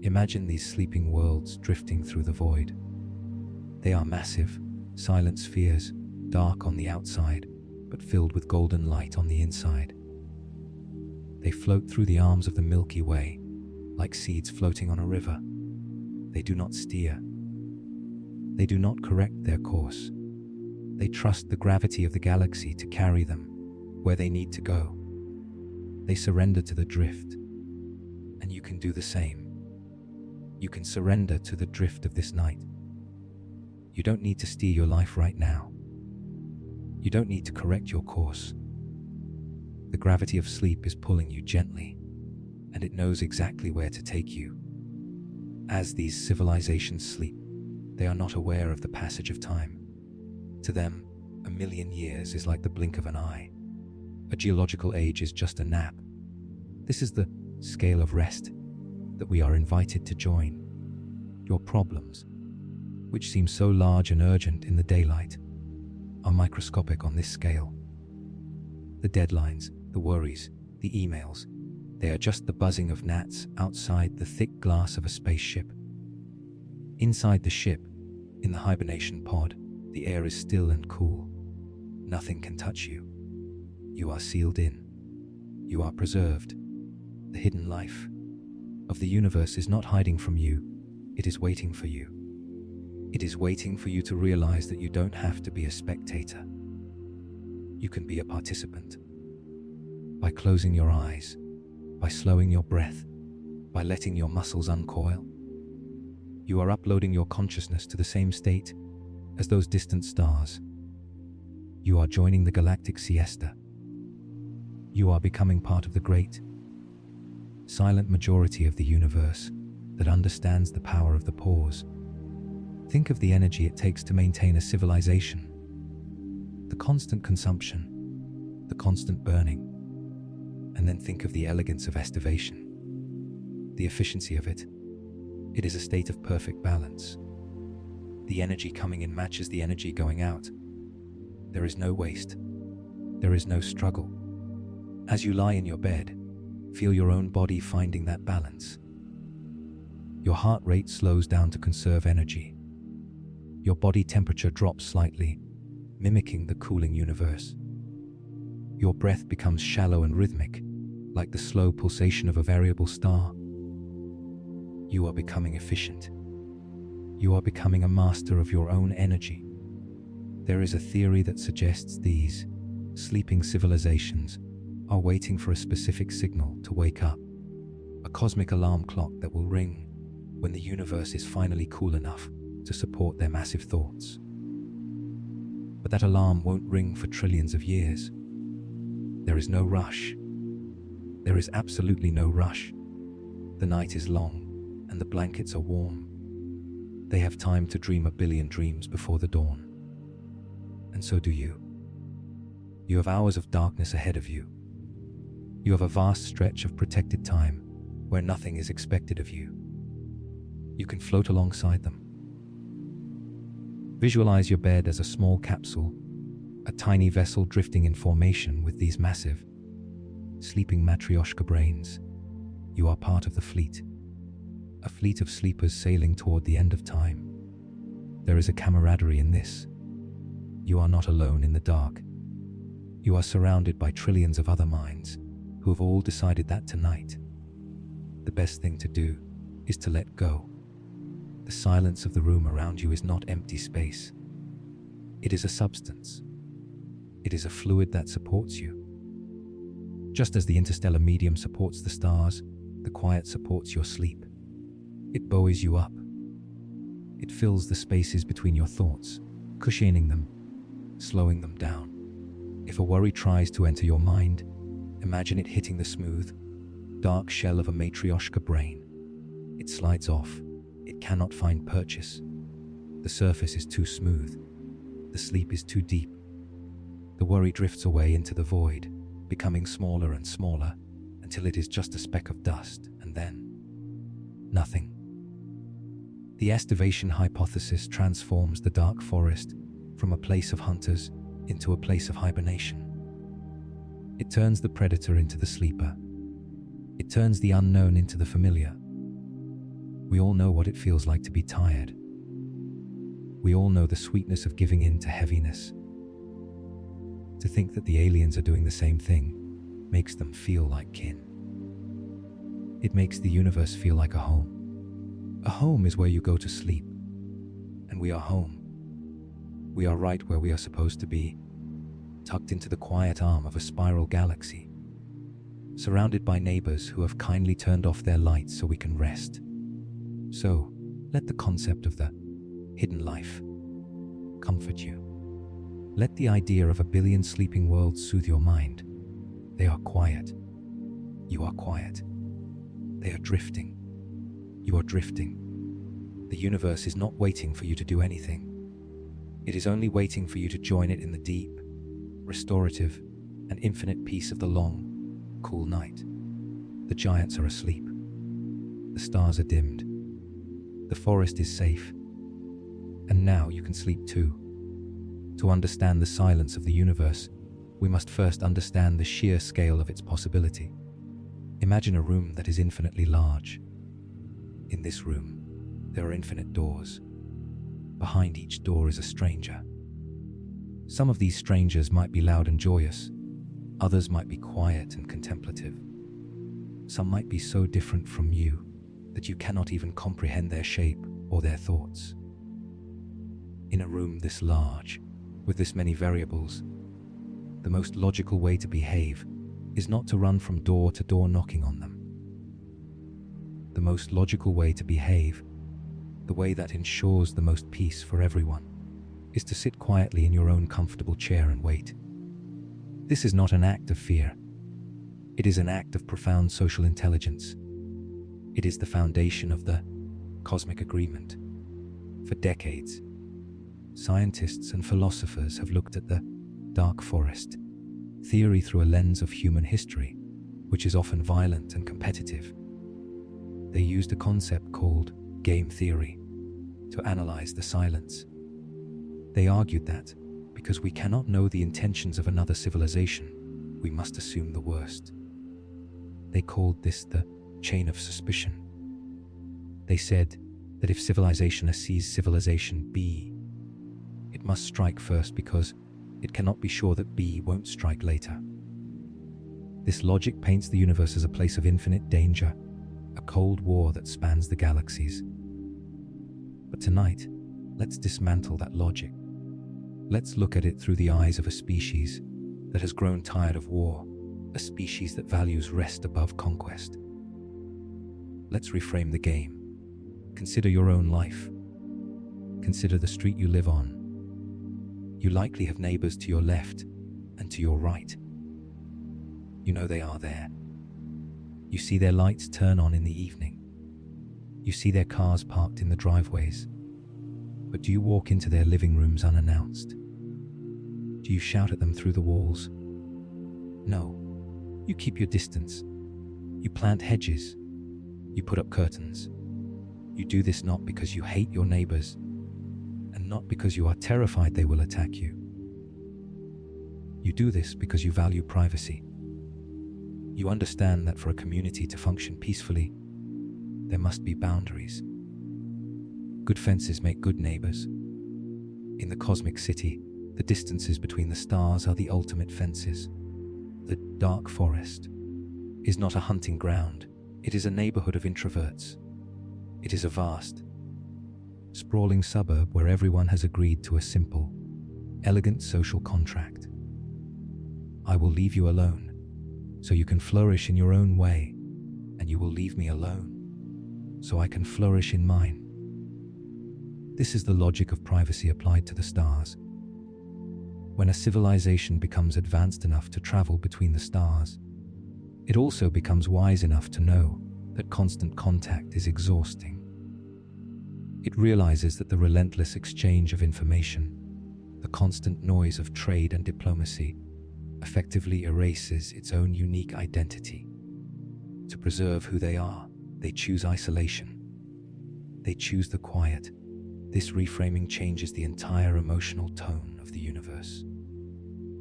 Imagine these sleeping worlds drifting through the void. They are massive, silent spheres, dark on the outside, but filled with golden light on the inside. They float through the arms of the Milky Way, like seeds floating on a river. They do not steer. They do not correct their course. They trust the gravity of the galaxy to carry them where they need to go. They surrender to the drift, and you can do the same. You can surrender to the drift of this night. You don't need to steer your life right now. You don't need to correct your course. The gravity of sleep is pulling you gently, and it knows exactly where to take you. As these civilizations sleep, they are not aware of the passage of time. To them, 1,000,000 years is like the blink of an eye. A geological age is just a nap. This is the scale of rest that we are invited to join. Your problems, which seem so large and urgent in the daylight, are microscopic on this scale. The deadlines, the worries, the emails, they are just the buzzing of gnats outside the thick glass of a spaceship. Inside the ship, in the hibernation pod, the air is still and cool. Nothing can touch you. You are sealed in. You are preserved. The hidden life of the universe is not hiding from you. It is waiting for you. It is waiting for you to realize that you don't have to be a spectator. You can be a participant. By closing your eyes, by slowing your breath, by letting your muscles uncoil, you are uploading your consciousness to the same state as those distant stars. You are joining the galactic siesta. You are becoming part of the great, silent majority of the universe that understands the power of the pause. Think of the energy it takes to maintain a civilization. The constant consumption, the constant burning, and then think of the elegance of estivation, the efficiency of it. It is a state of perfect balance. The energy coming in matches the energy going out. There is no waste. There is no struggle. As you lie in your bed, feel your own body finding that balance. Your heart rate slows down to conserve energy. Your body temperature drops slightly, mimicking the cooling universe. Your breath becomes shallow and rhythmic, like the slow pulsation of a variable star. You are becoming efficient. You are becoming a master of your own energy. There is a theory that suggests these sleeping civilizations are waiting for a specific signal to wake up, a cosmic alarm clock that will ring when the universe is finally cool enough to support their massive thoughts. But that alarm won't ring for trillions of years. There is no rush. There is absolutely no rush. The night is long, and the blankets are warm. They have time to dream a billion dreams before the dawn. And so do you. You have hours of darkness ahead of you. You have a vast stretch of protected time where nothing is expected of you. You can float alongside them. Visualize your bed as a small capsule, a tiny vessel drifting in formation with these massive, sleeping matryoshka brains. You are part of the fleet, a fleet of sleepers sailing toward the end of time. There is a camaraderie in this. You are not alone in the dark. You are surrounded by trillions of other minds who have all decided that tonight, the best thing to do is to let go. The silence of the room around you is not empty space. It is a substance. It is a fluid that supports you. Just as the interstellar medium supports the stars, the quiet supports your sleep. It buoys you up. It fills the spaces between your thoughts, cushioning them, slowing them down. If a worry tries to enter your mind, imagine it hitting the smooth, dark shell of a matryoshka brain. It slides off. It cannot find purchase. The surface is too smooth. The sleep is too deep. The worry drifts away into the void, becoming smaller and smaller until it is just a speck of dust, and then nothing. The estivation hypothesis transforms the dark forest from a place of hunters into a place of hibernation. It turns the predator into the sleeper. It turns the unknown into the familiar. We all know what it feels like to be tired. We all know the sweetness of giving in to heaviness. To think that the aliens are doing the same thing makes them feel like kin. It makes the universe feel like a home. A home is where you go to sleep, and we are home. We are right where we are supposed to be, tucked into the quiet arm of a spiral galaxy, surrounded by neighbors who have kindly turned off their lights so we can rest. So, let the concept of the hidden life comfort you. Let the idea of a billion sleeping worlds soothe your mind. They are quiet. You are quiet. They are drifting. You are drifting. The universe is not waiting for you to do anything. It is only waiting for you to join it in the deep, restorative, and infinite peace of the long, cool night. The giants are asleep. The stars are dimmed. The forest is safe. And now you can sleep too. To understand the silence of the universe, we must first understand the sheer scale of its possibility. Imagine a room that is infinitely large. In this room, there are infinite doors. Behind each door is a stranger. Some of these strangers might be loud and joyous. Others might be quiet and contemplative. Some might be so different from you that you cannot even comprehend their shape or their thoughts. In a room this large, with this many variables, the most logical way to behave is not to run from door to door knocking on them. The most logical way to behave, the way that ensures the most peace for everyone, is to sit quietly in your own comfortable chair and wait. This is not an act of fear. It is an act of profound social intelligence. It is the foundation of the cosmic agreement. For decades, scientists and philosophers have looked at the dark forest theory through a lens of human history, which is often violent and competitive. They used a concept called game theory to analyze the silence. They argued that, because we cannot know the intentions of another civilization, we must assume the worst. They called this the chain of suspicion. They said that if civilization A sees civilization B, it must strike first because it cannot be sure that B won't strike later. This logic paints the universe as a place of infinite danger, a cold war that spans the galaxies. But tonight, let's dismantle that logic. Let's look at it through the eyes of a species that has grown tired of war, a species that values rest above conquest. Let's reframe the game. Consider your own life. Consider the street you live on. You likely have neighbors to your left and to your right. You know they are there. You see their lights turn on in the evening. You see their cars parked in the driveways. But do you walk into their living rooms unannounced? Do you shout at them through the walls? No. You keep your distance. You plant hedges. You put up curtains. You do this not because you hate your neighbors, and not because you are terrified they will attack you. You do this because you value privacy. You understand that for a community to function peacefully, there must be boundaries. Good fences make good neighbors. In the cosmic city, the distances between the stars are the ultimate fences. The dark forest is not a hunting ground. It is a neighborhood of introverts. It is a vast, sprawling suburb where everyone has agreed to a simple, elegant social contract. I will leave you alone, so you can flourish in your own way, and you will leave me alone, so I can flourish in mine. This is the logic of privacy applied to the stars. When a civilization becomes advanced enough to travel between the stars, it also becomes wise enough to know that constant contact is exhausting. It realizes that the relentless exchange of information, the constant noise of trade and diplomacy, effectively erases its own unique identity. To preserve who they are, they choose isolation. They choose the quiet. This reframing changes the entire emotional tone of the universe.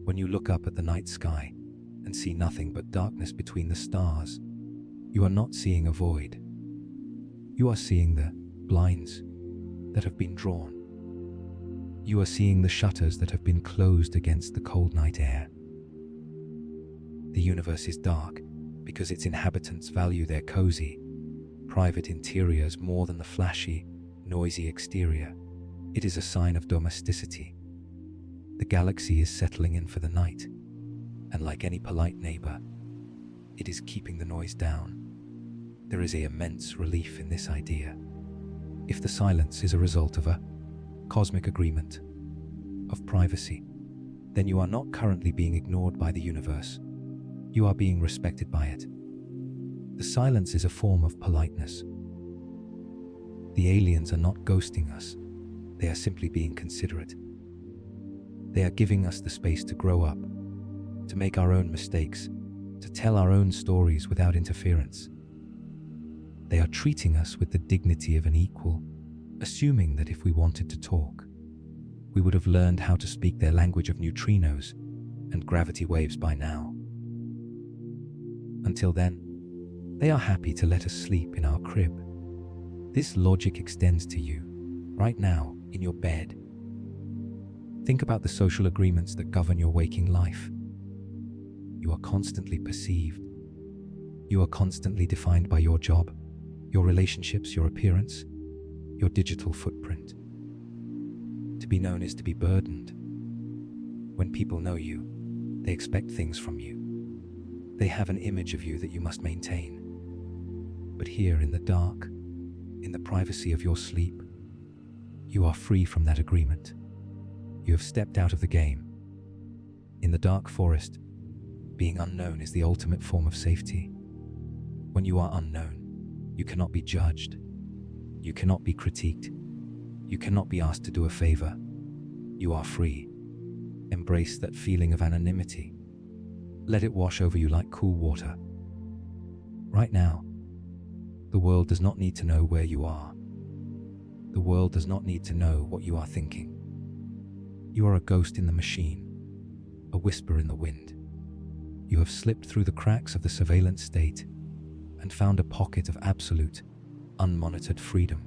When you look up at the night sky and see nothing but darkness between the stars, you are not seeing a void. You are seeing the blinds that have been drawn. You are seeing the shutters that have been closed against the cold night air. The universe is dark because its inhabitants value their cozy, private interiors more than the flashy, noisy exterior. It is a sign of domesticity. The galaxy is settling in for the night, and like any polite neighbor, it is keeping the noise down. There is an immense relief in this idea. If the silence is a result of a cosmic agreement of privacy, then you are not currently being ignored by the universe. You are being respected by it. The silence is a form of politeness. The aliens are not ghosting us. They are simply being considerate. They are giving us the space to grow up, to make our own mistakes, to tell our own stories without interference. They are treating us with the dignity of an equal, assuming that if we wanted to talk, we would have learned how to speak their language of neutrinos and gravity waves by now. Until then, they are happy to let us sleep in our crib. This logic extends to you, right now, in your bed. Think about the social agreements that govern your waking life. You are constantly perceived. You are constantly defined by your job, your relationships, your appearance, your digital footprint. To be known is to be burdened. When people know you, they expect things from you. They have an image of you that you must maintain. But here in the dark, in the privacy of your sleep, you are free from that agreement. You have stepped out of the game. In the dark forest, being unknown is the ultimate form of safety. When you are unknown, you cannot be judged. You cannot be critiqued. You cannot be asked to do a favor. You are free. Embrace that feeling of anonymity. Let it wash over you like cool water. Right now, the world does not need to know where you are. The world does not need to know what you are thinking. You are a ghost in the machine, a whisper in the wind. You have slipped through the cracks of the surveillance state and found a pocket of absolute, unmonitored freedom.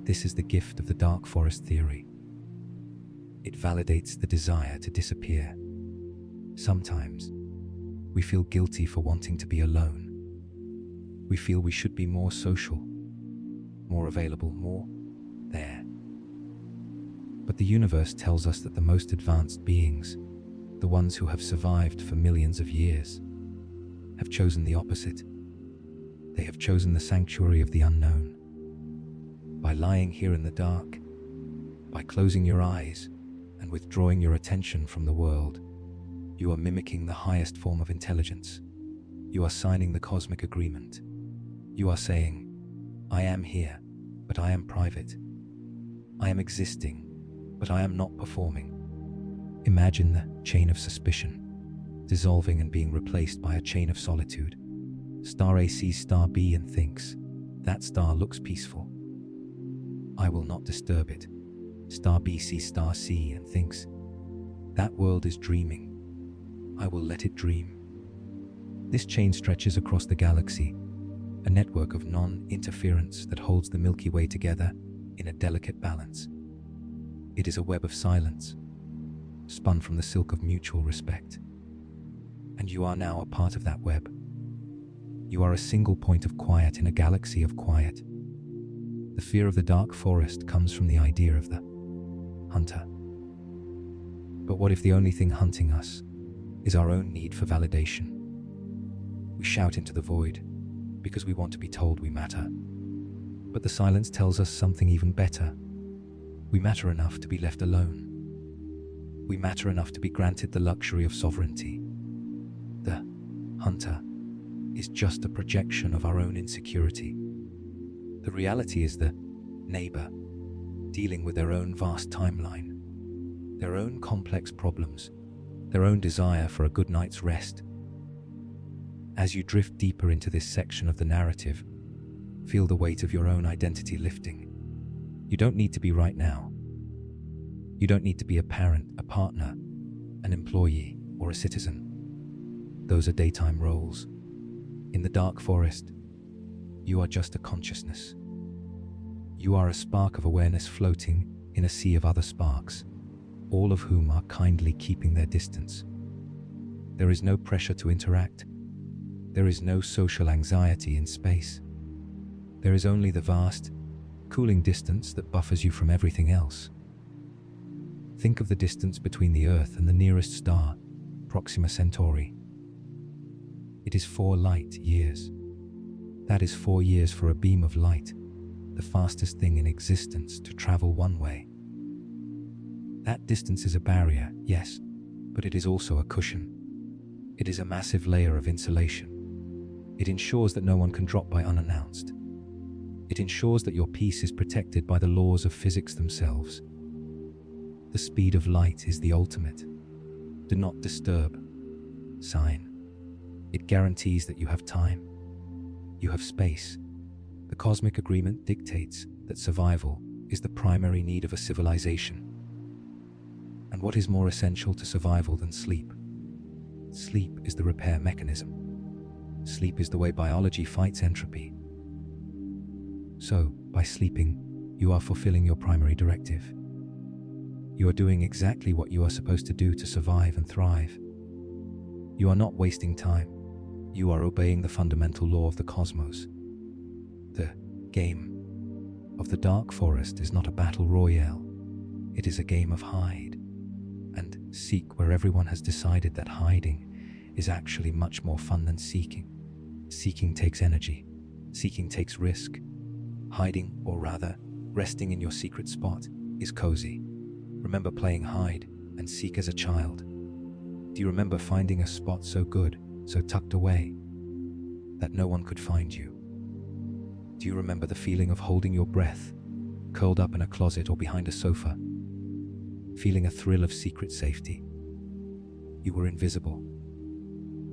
This is the gift of the dark forest theory. It validates the desire to disappear. Sometimes, we feel guilty for wanting to be alone. We feel we should be more social, more available, more there. But the universe tells us that the most advanced beings, the ones who have survived for millions of years, have chosen the opposite. They have chosen the sanctuary of the unknown. By lying here in the dark, by closing your eyes and withdrawing your attention from the world, you are mimicking the highest form of intelligence. You are signing the cosmic agreement. You are saying, I am here, but I am private. I am existing, but I am not performing. Imagine the chain of suspicion dissolving and being replaced by a chain of solitude. Star A sees star B and thinks, that star looks peaceful. I will not disturb it. Star B sees star C and thinks, that world is dreaming. I will let it dream. This chain stretches across the galaxy, a network of non-interference that holds the Milky Way together in a delicate balance. It is a web of silence, spun from the silk of mutual respect. And you are now a part of that web. You are a single point of quiet in a galaxy of quiet. The fear of the dark forest comes from the idea of the hunter. But what if the only thing hunting us is our own need for validation? We shout into the void because we want to be told we matter. But the silence tells us something even better. We matter enough to be left alone. We matter enough to be granted the luxury of sovereignty. The hunter is just a projection of our own insecurity. The reality is the neighbor dealing with their own vast timeline, their own complex problems, their own desire for a good night's rest. As you drift deeper into this section of the narrative, feel the weight of your own identity lifting. You don't need to be right now. You don't need to be a parent, a partner, an employee, or a citizen. Those are daytime roles. In the dark forest, you are just a consciousness. You are a spark of awareness floating in a sea of other sparks, all of whom are kindly keeping their distance. There is no pressure to interact. There is no social anxiety in space. There is only the vast, cooling distance that buffers you from everything else. Think of the distance between the Earth and the nearest star, Proxima Centauri. It is 4 light years. That is 4 years for a beam of light, the fastest thing in existence to travel one way. That distance is a barrier, yes, but it is also a cushion. It is a massive layer of insulation. It ensures that no one can drop by unannounced. It ensures that your peace is protected by the laws of physics themselves. The speed of light is the ultimate. Do not disturb sign. It guarantees that you have time. You have space. The cosmic agreement dictates that survival is the primary need of a civilization. And what is more essential to survival than sleep? Sleep is the repair mechanism. Sleep is the way biology fights entropy. So, by sleeping, you are fulfilling your primary directive. You are doing exactly what you are supposed to do to survive and thrive. You are not wasting time. You are obeying the fundamental law of the cosmos. The game of the dark forest is not a battle royale. It is a game of hide and seek, where everyone has decided that hiding is actually much more fun than seeking. Seeking takes energy. Seeking takes risk. Hiding, or rather, resting in your secret spot, is cozy. Remember playing hide and seek as a child? Do you remember finding a spot so good, so tucked away, that no one could find you? Do you remember the feeling of holding your breath, curled up in a closet or behind a sofa, feeling a thrill of secret safety? You were invisible.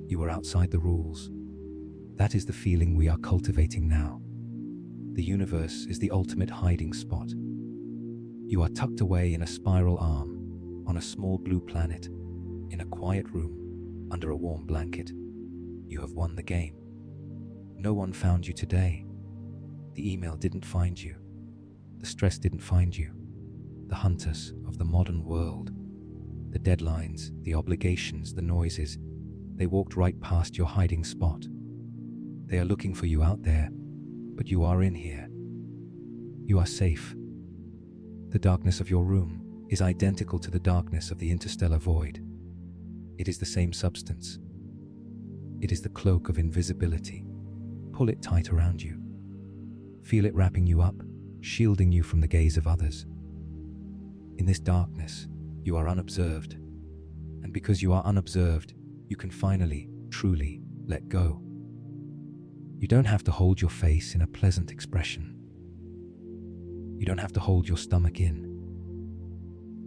You were outside the rules. That is the feeling we are cultivating now. The universe is the ultimate hiding spot. You are tucked away in a spiral arm, on a small blue planet, in a quiet room, under a warm blanket. You have won the game. No one found you today. The email didn't find you. The stress didn't find you. The hunters of the modern world, the deadlines, the obligations, the noises, they walked right past your hiding spot. They are looking for you out there, but you are in here. You are safe. The darkness of your room is identical to the darkness of the interstellar void. It is the same substance. It is the cloak of invisibility. Pull it tight around you. Feel it wrapping you up, shielding you from the gaze of others. In this darkness, you are unobserved. And because you are unobserved, you can finally, truly let go. You don't have to hold your face in a pleasant expression. You don't have to hold your stomach in.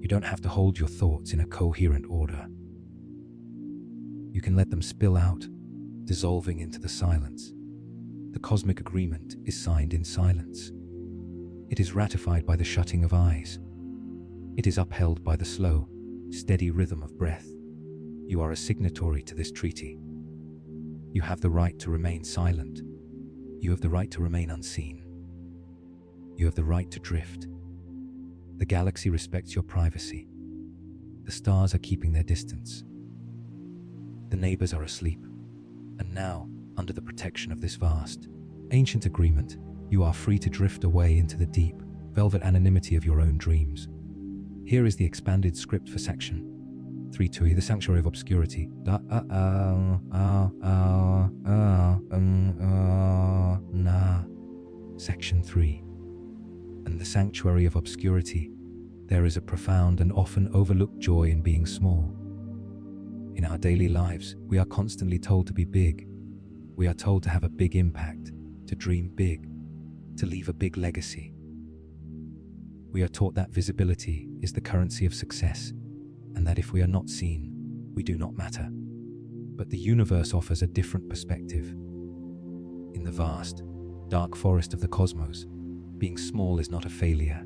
You don't have to hold your thoughts in a coherent order. You can let them spill out, dissolving into the silence. The cosmic agreement is signed in silence. It is ratified by the shutting of eyes. It is upheld by the slow, steady rhythm of breath. You are a signatory to this treaty. You have the right to remain silent. You have the right to remain unseen. You have the right to drift. The galaxy respects your privacy. The stars are keeping their distance. The neighbors are asleep. And now, under the protection of this vast, ancient agreement, you are free to drift away into the deep, velvet anonymity of your own dreams. Here is the expanded script for Section 3.2, the Sanctuary of Obscurity. Section 3. In the Sanctuary of Obscurity, there is a profound and often overlooked joy in being small. In our daily lives, we are constantly told to be big. We are told to have a big impact, to dream big, to leave a big legacy. We are taught that visibility is the currency of success, and that if we are not seen, we do not matter. But the universe offers a different perspective. In the vast, dark forest of the cosmos, being small is not a failure.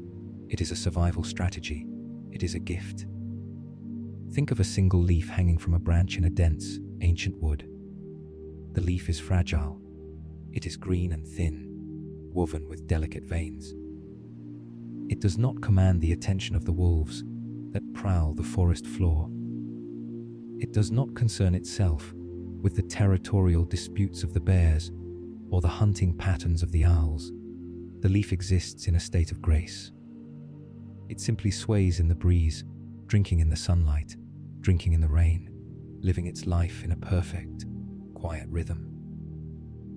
It is a survival strategy. It is a gift. Think of a single leaf hanging from a branch in a dense, ancient wood. The leaf is fragile. It is green and thin, woven with delicate veins. It does not command the attention of the wolves that prowl the forest floor. It does not concern itself with the territorial disputes of the bears or the hunting patterns of the owls. The leaf exists in a state of grace. It simply sways in the breeze, drinking in the sunlight, drinking in the rain, living its life in a perfect, quiet rhythm.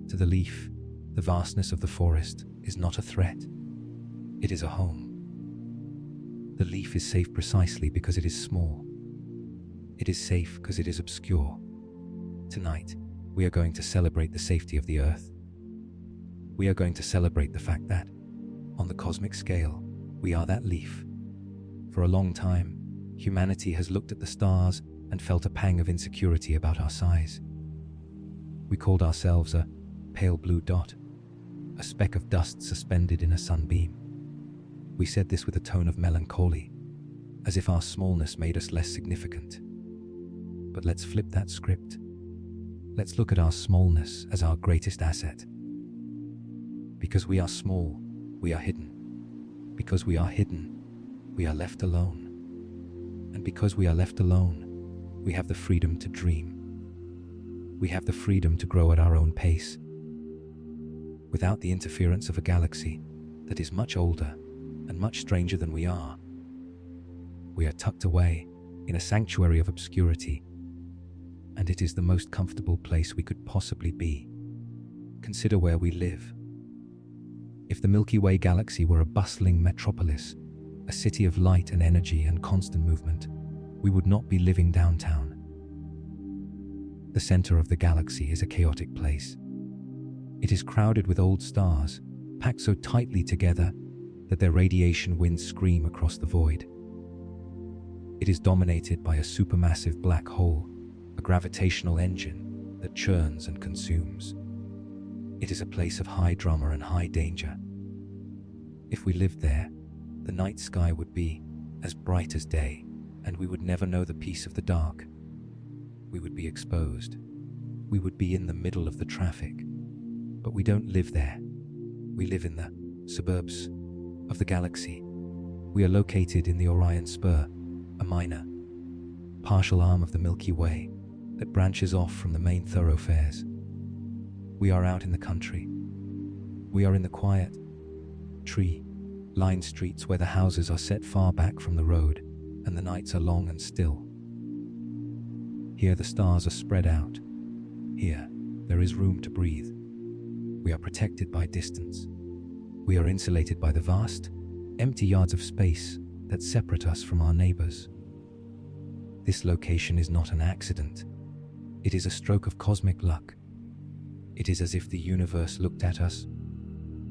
To the leaf, the vastness of the forest is not a threat. It is a home. The leaf is safe precisely because it is small. It is safe because it is obscure. Tonight, we are going to celebrate the safety of the earth. We are going to celebrate the fact that, on the cosmic scale, we are that leaf. For a long time, humanity has looked at the stars and felt a pang of insecurity about our size. We called ourselves a pale blue dot, a speck of dust suspended in a sunbeam. We said this with a tone of melancholy, as if our smallness made us less significant. But let's flip that script. Let's look at our smallness as our greatest asset. Because we are small, we are hidden. Because we are hidden, we are left alone. And because we are left alone, we have the freedom to dream. We have the freedom to grow at our own pace, without the interference of a galaxy that is much older and much stranger than we are. We are tucked away in a sanctuary of obscurity, and it is the most comfortable place we could possibly be. Consider where we live. If the Milky Way galaxy were a bustling metropolis, a city of light and energy and constant movement, we would not be living downtown. The center of the galaxy is a chaotic place. It is crowded with old stars, packed so tightly together that their radiation winds scream across the void. It is dominated by a supermassive black hole, a gravitational engine that churns and consumes. It is a place of high drama and high danger, If we lived there, the night sky would be as bright as day, and we would never know the peace of the dark. We would be exposed. We would be in the middle of the traffic. But we don't live there. We live in the suburbs of the galaxy. We are located in the Orion Spur, a minor, partial arm of the Milky Way that branches off from the main thoroughfares. We are out in the country. We are in the quiet, tree-lined streets where the houses are set far back from the road and the nights are long and still. Here the stars are spread out. Here there is room to breathe. We are protected by distance. We are insulated by the vast, empty yards of space that separate us from our neighbors. This location is not an accident. It is a stroke of cosmic luck. It is as if the universe looked at us,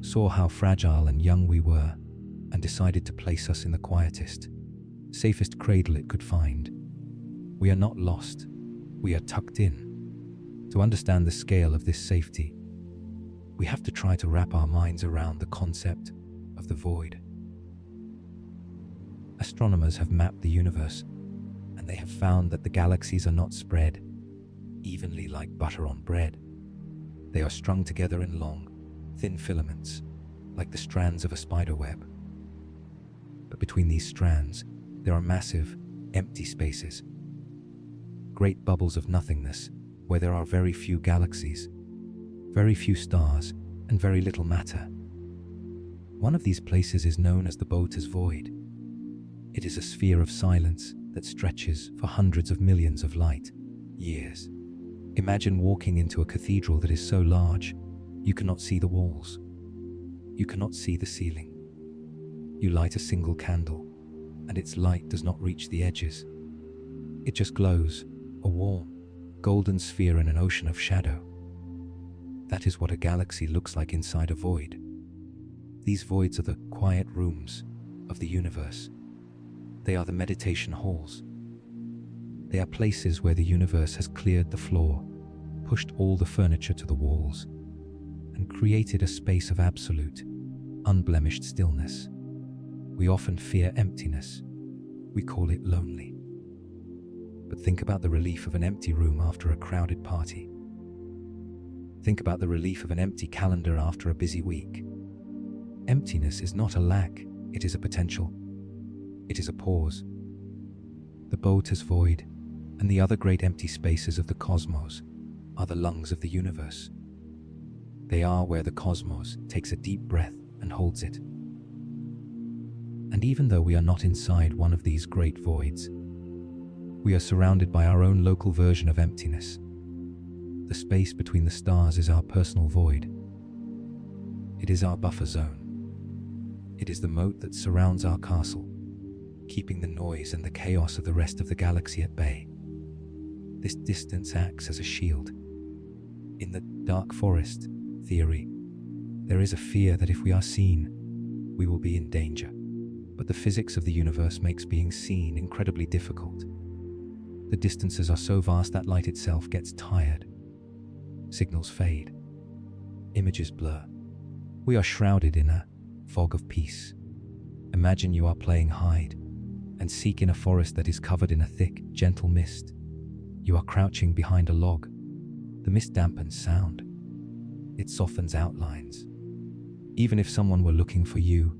saw how fragile and young we were, and decided to place us in the quietest, safest cradle it could find. We are not lost. We are tucked in. To understand the scale of this safety, we have to try to wrap our minds around the concept of the void. Astronomers have mapped the universe, and they have found that the galaxies are not spread evenly like butter on bread. They are strung together in long, thin filaments, like the strands of a spider web. But between these strands, there are massive, empty spaces, great bubbles of nothingness, where there are very few galaxies, very few stars, and very little matter. One of these places is known as the Boater's Void. It is a sphere of silence that stretches for hundreds of millions of light years. Imagine walking into a cathedral that is so large, you cannot see the walls. You cannot see the ceiling. You light a single candle, and its light does not reach the edges. It just glows, a warm, golden sphere in an ocean of shadow. That is what a galaxy looks like inside a void. These voids are the quiet rooms of the universe. They are the meditation halls. They are places where the universe has cleared the floor, pushed all the furniture to the walls, and created a space of absolute, unblemished stillness. We often fear emptiness. We call it lonely. But think about the relief of an empty room after a crowded party. Think about the relief of an empty calendar after a busy week. Emptiness is not a lack, it is a potential. It is a pause. The Boater's Void and the other great empty spaces of the cosmos are the lungs of the universe. They are where the cosmos takes a deep breath and holds it. And even though we are not inside one of these great voids, we are surrounded by our own local version of emptiness. The space between the stars is our personal void. It is our buffer zone. It is the moat that surrounds our castle, keeping the noise and the chaos of the rest of the galaxy at bay. This distance acts as a shield. In the dark forest theory, there is a fear that if we are seen, we will be in danger. But the physics of the universe makes being seen incredibly difficult. The distances are so vast that light itself gets tired. Signals fade. Images blur. We are shrouded in a fog of peace. Imagine you are playing hide and seek in a forest that is covered in a thick, gentle mist. You are crouching behind a log. The mist dampens sound. It softens outlines. Even if someone were looking for you,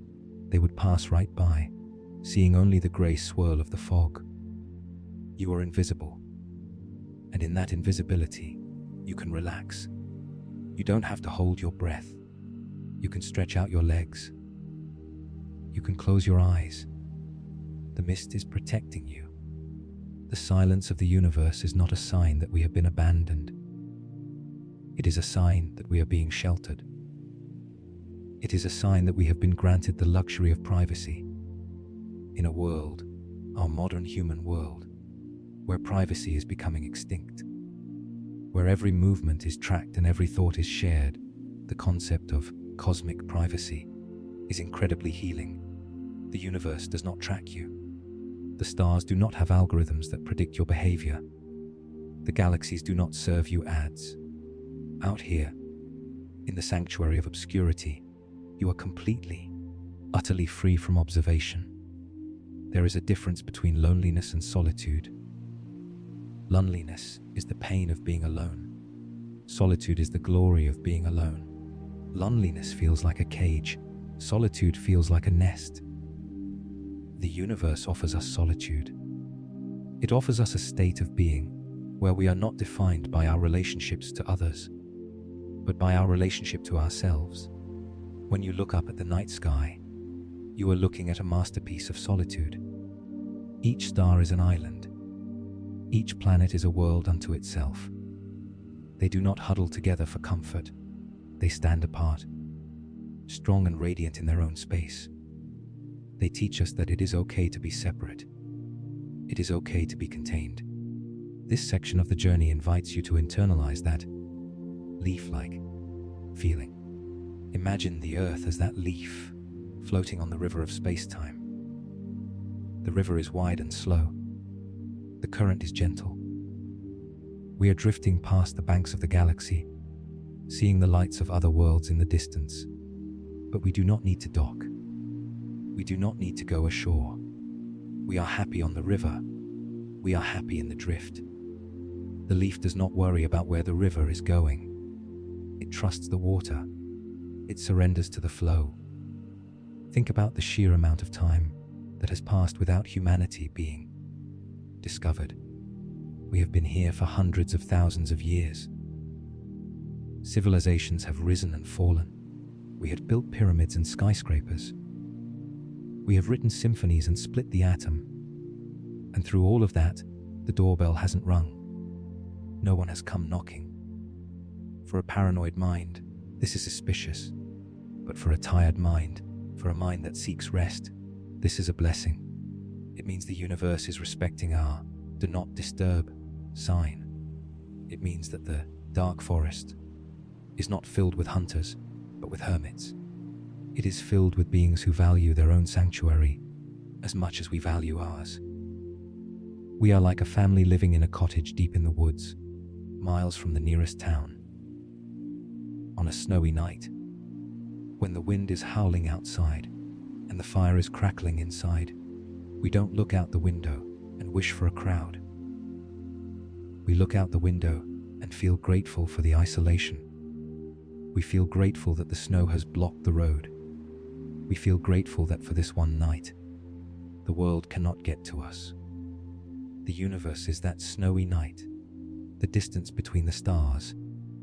they would pass right by, seeing only the grey swirl of the fog. You are invisible. And in that invisibility, you can relax. You don't have to hold your breath. You can stretch out your legs. You can close your eyes. The mist is protecting you. The silence of the universe is not a sign that we have been abandoned. It is a sign that we are being sheltered. It is a sign that we have been granted the luxury of privacy. In a world, our modern human world, where privacy is becoming extinct, where every movement is tracked and every thought is shared, the concept of cosmic privacy is incredibly healing. The universe does not track you. The stars do not have algorithms that predict your behavior. The galaxies do not serve you ads. Out here, in the sanctuary of obscurity, you are completely utterly free from observation. There is a difference between loneliness and solitude. Loneliness is the pain of being alone. Solitude is the glory of being alone. Loneliness feels like a cage. Solitude feels like a nest. The universe offers us solitude. It offers us a state of being where we are not defined by our relationships to others, but by our relationship to ourselves. When you look up at the night sky, you are looking at a masterpiece of solitude. Each star is an island. Each planet is a world unto itself. They do not huddle together for comfort. They stand apart, strong and radiant in their own space. They teach us that it is okay to be separate. It is okay to be contained. This section of the journey invites you to internalize that leaf-like feeling. Imagine the Earth as that leaf floating on the river of space-time. The river is wide and slow. The current is gentle. We are drifting past the banks of the galaxy, seeing the lights of other worlds in the distance. But we do not need to dock. We do not need to go ashore. We are happy on the river. We are happy in the drift. The leaf does not worry about where the river is going. It trusts the water. It surrenders to the flow. Think about the sheer amount of time that has passed without humanity being discovered. We have been here for hundreds of thousands of years. Civilizations have risen and fallen. We had built pyramids and skyscrapers. We have written symphonies and split the atom. And through all of that, the doorbell hasn't rung. No one has come knocking. For a paranoid mind, this is suspicious. But for a tired mind, for a mind that seeks rest, this is a blessing. It means the universe is respecting our "do not disturb" sign. It means that the dark forest is not filled with hunters, but with hermits. It is filled with beings who value their own sanctuary as much as we value ours. We are like a family living in a cottage deep in the woods, miles from the nearest town. On a snowy night, when the wind is howling outside and the fire is crackling inside, we don't look out the window and wish for a crowd. We look out the window and feel grateful for the isolation. We feel grateful that the snow has blocked the road. We feel grateful that for this one night, the world cannot get to us. The universe is that snowy night. The distance between the stars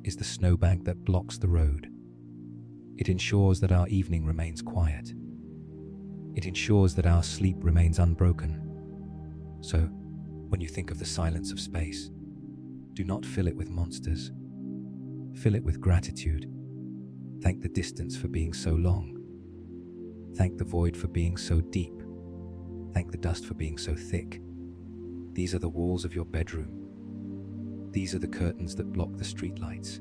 is the snowbank that blocks the road. It ensures that our evening remains quiet. It ensures that our sleep remains unbroken. So, when you think of the silence of space, do not fill it with monsters. Fill it with gratitude. Thank the distance for being so long. Thank the void for being so deep. Thank the dust for being so thick. These are the walls of your bedroom. These are the curtains that block the streetlights.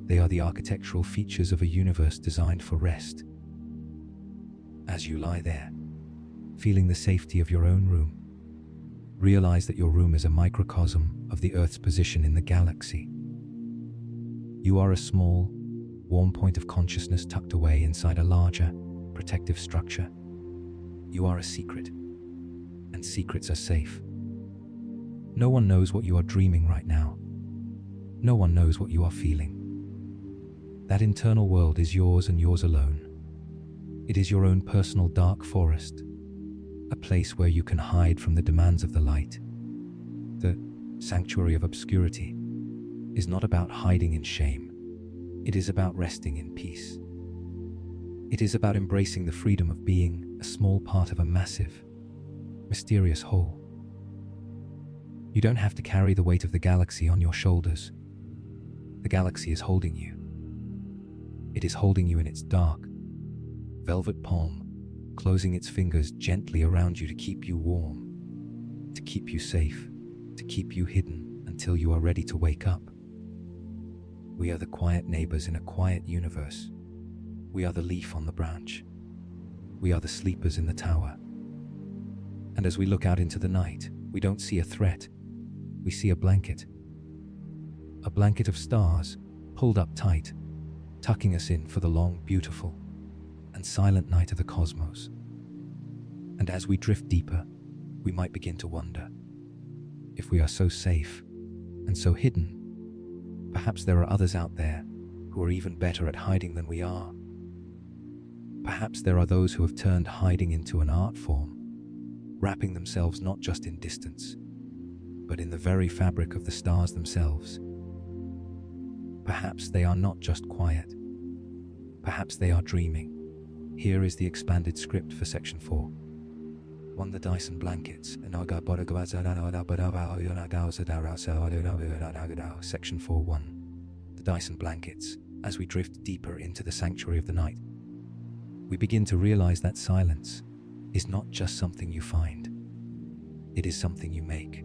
They are the architectural features of a universe designed for rest. As you lie there, feeling the safety of your own room, realize that your room is a microcosm of the Earth's position in the galaxy. You are a small, warm point of consciousness tucked away inside a larger, protective structure. You are a secret, and secrets are safe. No one knows what you are dreaming right now. No one knows what you are feeling. That internal world is yours and yours alone. It is your own personal dark forest, a place where you can hide from the demands of the light. The sanctuary of obscurity is not about hiding in shame. It is about resting in peace. It is about embracing the freedom of being a small part of a massive, mysterious whole. You don't have to carry the weight of the galaxy on your shoulders. The galaxy is holding you. It is holding you in its dark, velvet palm, closing its fingers gently around you to keep you warm, to keep you safe, to keep you hidden until you are ready to wake up. We are the quiet neighbors in a quiet universe. We are the leaf on the branch. We are the sleepers in the tower. And as we look out into the night, we don't see a threat. We see a blanket of stars, pulled up tight, tucking us in for the long, beautiful, and and silent night of the cosmos. And as we drift deeper, we might begin to wonder, if we are so safe and so hidden, perhaps there are others out there who are even better at hiding than we are. Perhaps there are those who have turned hiding into an art form, wrapping themselves not just in distance, but in the very fabric of the stars themselves. Perhaps they are not just quiet. Perhaps they are dreaming. Here is the expanded script for Section 4. 1. The Dyson blankets. Section 4:1. The Dyson blankets. As we drift deeper into the sanctuary of the night, we begin to realize that silence is not just something you find. It is something you make.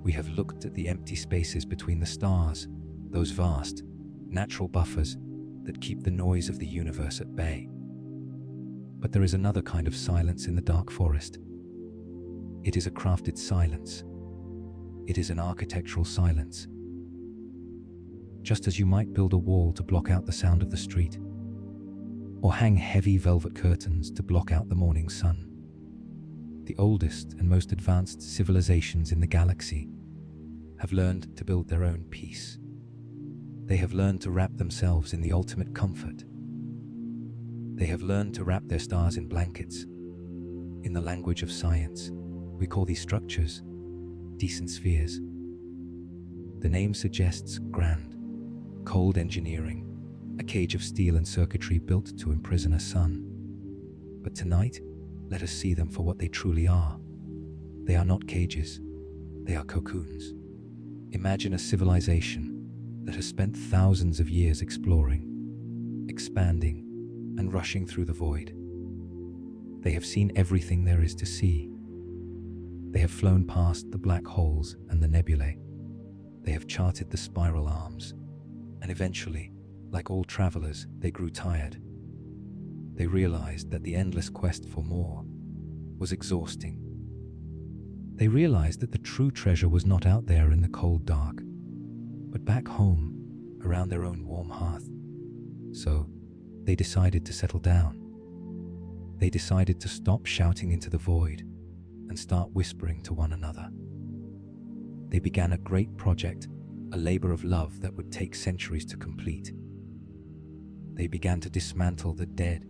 We have looked at the empty spaces between the stars, those vast, natural buffers that keep the noise of the universe at bay. But there is another kind of silence in the dark forest. It is a crafted silence. It is an architectural silence. Just as you might build a wall to block out the sound of the street, or hang heavy velvet curtains to block out the morning sun. The oldest and most advanced civilizations in the galaxy have learned to build their own peace. They have learned to wrap themselves in the ultimate comfort. They have learned to wrap their stars in blankets. In the language of science, we call these structures decent spheres. The name suggests grand, cold engineering, a cage of steel and circuitry built to imprison a sun. But tonight, let us see them for what they truly are. They are not cages, they are cocoons. Imagine a civilization that has spent thousands of years exploring, expanding, and rushing through the void. They have seen everything there is to see. They have flown past the black holes and the nebulae. They have charted the spiral arms, and eventually, like all travelers, they grew tired. They realized that the endless quest for more was exhausting. They realized that the true treasure was not out there in the cold dark, but back home, around their own warm hearth. So, they decided to settle down. They decided to stop shouting into the void and start whispering to one another. They began a great project, a labor of love that would take centuries to complete. They began to dismantle the dead,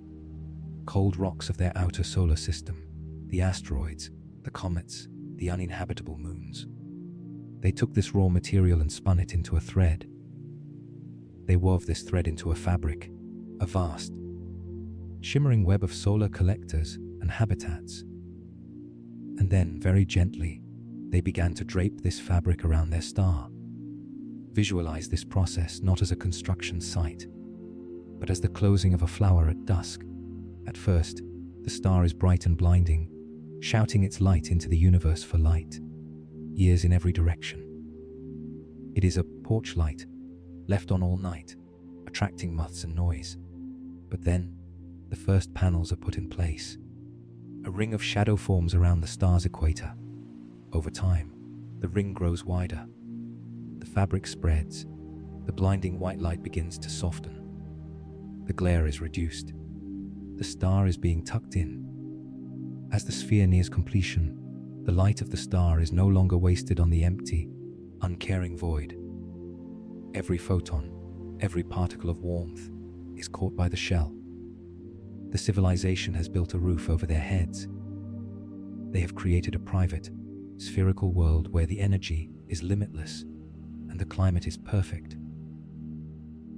cold rocks of their outer solar system, the asteroids, the comets, the uninhabitable moons. They took this raw material and spun it into a thread. They wove this thread into a fabric, a vast, shimmering web of solar collectors and habitats. And then, very gently, they began to drape this fabric around their star. Visualize this process not as a construction site, but as the closing of a flower at dusk. At first, the star is bright and blinding, shouting its light into the universe for light, years in every direction. It is a porch light, left on all night, attracting moths and noise. But then, the first panels are put in place. A ring of shadow forms around the star's equator. Over time, the ring grows wider. The fabric spreads. The blinding white light begins to soften. The glare is reduced. The star is being tucked in. As the sphere nears completion, the light of the star is no longer wasted on the empty, uncaring void. Every photon, every particle of warmth is caught by the shell. The civilization has built a roof over their heads. They have created a private, spherical world where the energy is limitless and the climate is perfect.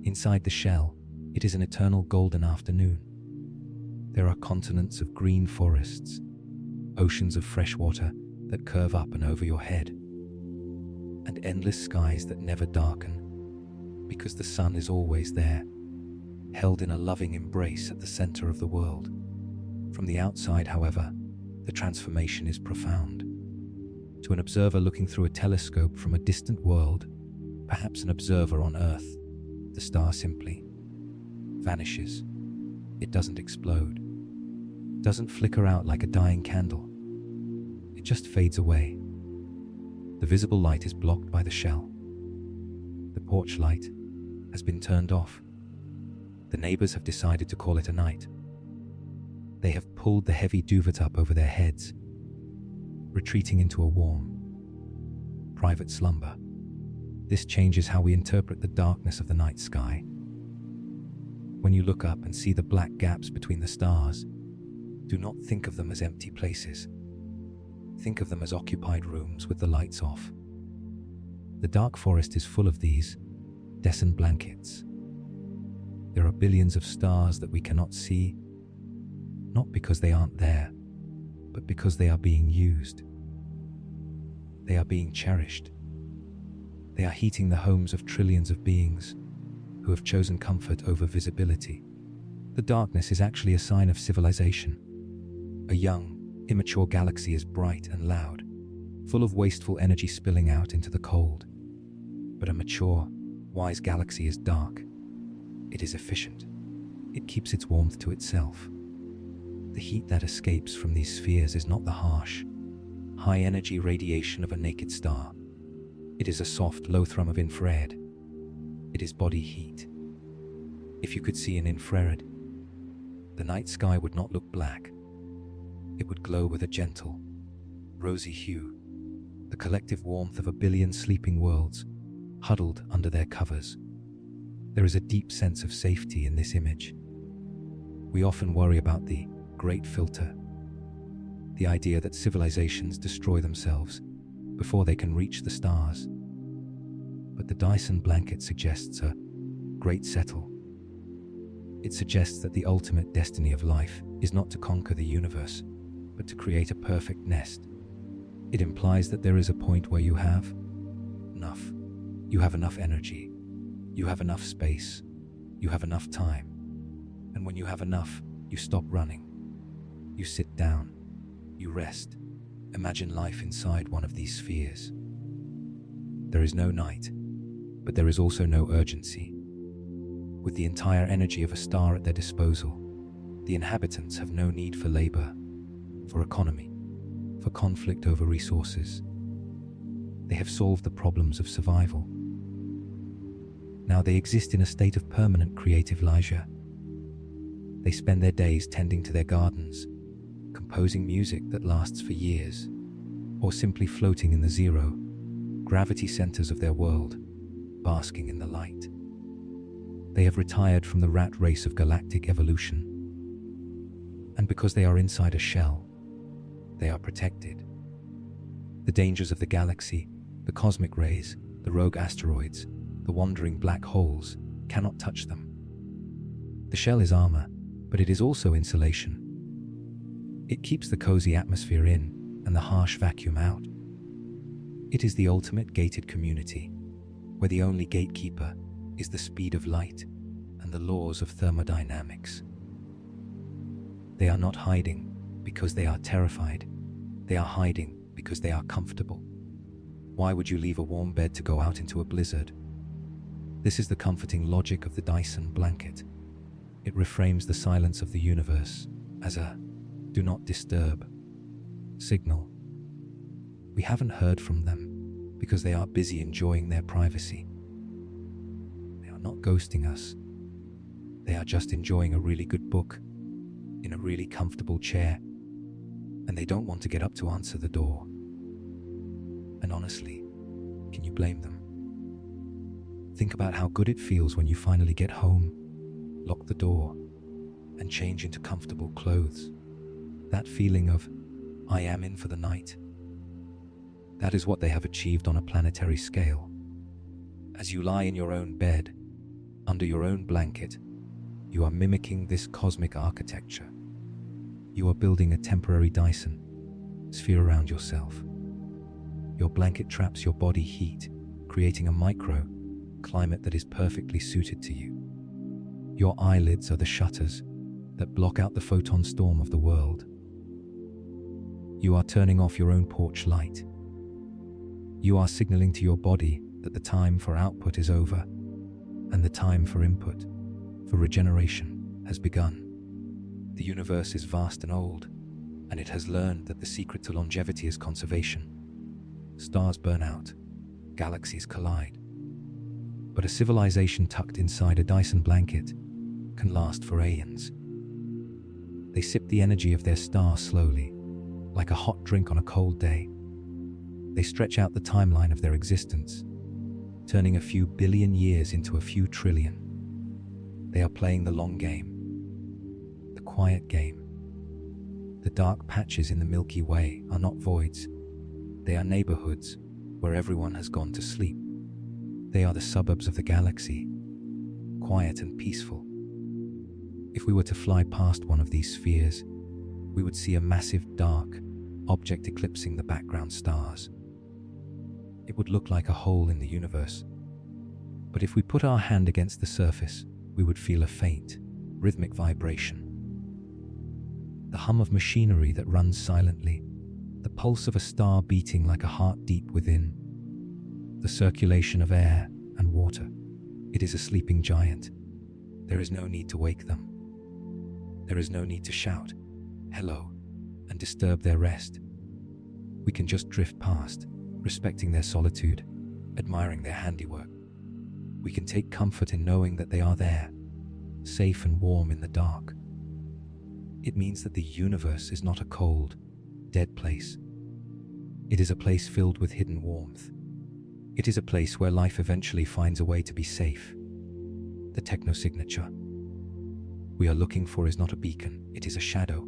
Inside the shell, it is an eternal golden afternoon. There are continents of green forests, oceans of fresh water that curve up and over your head, and endless skies that never darken, because the sun is always there, held in a loving embrace at the center of the world. From the outside, however, the transformation is profound. To an observer looking through a telescope from a distant world, perhaps an observer on Earth, the star simply vanishes. It doesn't explode, doesn't flicker out like a dying candle. It just fades away. The visible light is blocked by the shell. The porch light has been turned off. The neighbors have decided to call it a night. They have pulled the heavy duvet up over their heads, retreating into a warm, private slumber. This changes how we interpret the darkness of the night sky. When you look up and see the black gaps between the stars, do not think of them as empty places. Think of them as occupied rooms with the lights off. The dark forest is full of these Dyson blankets. There are billions of stars that we cannot see, not because they aren't there, but because they are being used. They are being cherished. They are heating the homes of trillions of beings who have chosen comfort over visibility. The darkness is actually a sign of civilization. A young, immature galaxy is bright and loud, full of wasteful energy spilling out into the cold. But a mature, wise galaxy is dark. It is efficient. It keeps its warmth to itself. The heat that escapes from these spheres is not the harsh, high-energy radiation of a naked star. It is a soft, low thrum of infrared. It is body heat. If you could see an infrared, the night sky would not look black. It would glow with a gentle, rosy hue, the collective warmth of a billion sleeping worlds huddled under their covers. There is a deep sense of safety in this image. We often worry about the great filter, the idea that civilizations destroy themselves before they can reach the stars. But the Dyson blanket suggests a great settle. It suggests that the ultimate destiny of life is not to conquer the universe, but to create a perfect nest. It implies that there is a point where you have enough. You have enough energy. You have enough space. You have enough time. And when you have enough, you stop running. You sit down. You rest. Imagine life inside one of these spheres. There is no night, but there is also no urgency. With the entire energy of a star at their disposal, the inhabitants have no need for labor, for economy, for conflict over resources. They have solved the problems of survival. Now they exist in a state of permanent creative leisure. They spend their days tending to their gardens, composing music that lasts for years, or simply floating in the zero gravity centers of their world, basking in the light. They have retired from the rat race of galactic evolution. And because they are inside a shell, they are protected. The dangers of the galaxy, the cosmic rays, the rogue asteroids, the wandering black holes cannot touch them. The shell is armor, but it is also insulation. It keeps the cozy atmosphere in and the harsh vacuum out. It is the ultimate gated community, where the only gatekeeper is the speed of light and the laws of thermodynamics. They are not hiding because they are terrified. They are hiding because they are comfortable. Why would you leave a warm bed to go out into a blizzard? This is the comforting logic of the Dyson blanket. It reframes the silence of the universe as a "do not disturb" signal. We haven't heard from them because they are busy enjoying their privacy. They are not ghosting us. They are just enjoying a really good book in a really comfortable chair, and they don't want to get up to answer the door. And honestly, can you blame them? Think about how good it feels when you finally get home, lock the door, and change into comfortable clothes. That feeling of, I am in for the night. That is what they have achieved on a planetary scale. As you lie in your own bed, under your own blanket, you are mimicking this cosmic architecture. You are building a temporary Dyson sphere around yourself. Your blanket traps your body heat, creating a micro climate that is perfectly suited to you. Your eyelids are the shutters that block out the photon storm of the world. You are turning off your own porch light. You are signaling to your body that the time for output is over and the time for input, for regeneration, has begun. The universe is vast and old, and it has learned that the secret to longevity is conservation. Stars burn out, galaxies collide. But a civilization tucked inside a Dyson blanket can last for aeons. They sip the energy of their star slowly, like a hot drink on a cold day. They stretch out the timeline of their existence, turning a few billion years into a few trillion. They are playing the long game, the quiet game. The dark patches in the Milky Way are not voids. They are neighborhoods where everyone has gone to sleep. They are the suburbs of the galaxy, quiet and peaceful. If we were to fly past one of these spheres, we would see a massive dark object eclipsing the background stars. It would look like a hole in the universe. But if we put our hand against the surface, we would feel a faint, rhythmic vibration. The hum of machinery that runs silently, the pulse of a star beating like a heart deep within, the circulation of air and water. It is a sleeping giant. There is no need to wake them. There is no need to shout, hello, and disturb their rest. We can just drift past, respecting their solitude, admiring their handiwork. We can take comfort in knowing that they are there, safe and warm in the dark. It means that the universe is not a cold, dead place. It is a place filled with hidden warmth. It is a place where life eventually finds a way to be safe. The techno-signature we are looking for is not a beacon, it is a shadow,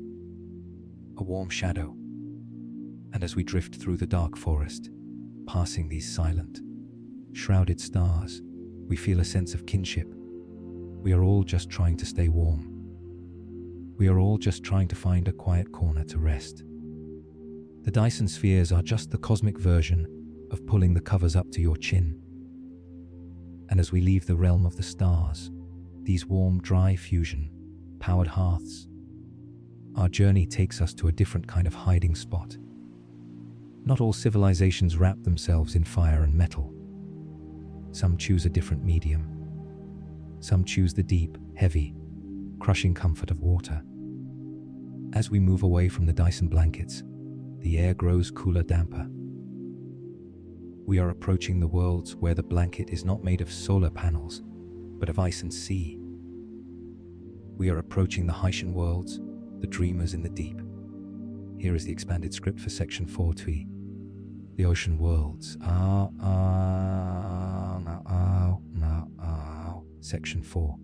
a warm shadow. And as we drift through the dark forest, passing these silent, shrouded stars, we feel a sense of kinship. We are all just trying to stay warm. We are all just trying to find a quiet corner to rest. The Dyson spheres are just the cosmic version of pulling the covers up to your chin. And as we leave the realm of the stars, these warm, dry fusion-powered hearths, our journey takes us to a different kind of hiding spot. Not all civilizations wrap themselves in fire and metal. Some choose a different medium. Some choose the deep, heavy, crushing comfort of water. As we move away from the Dyson blankets, the air grows cooler, damper. We are approaching the worlds where the blanket is not made of solar panels, but of ice and sea. We are approaching the Haitian worlds, the dreamers in the deep. Here is the expanded script for Section 4.2. The ocean worlds. Section 4.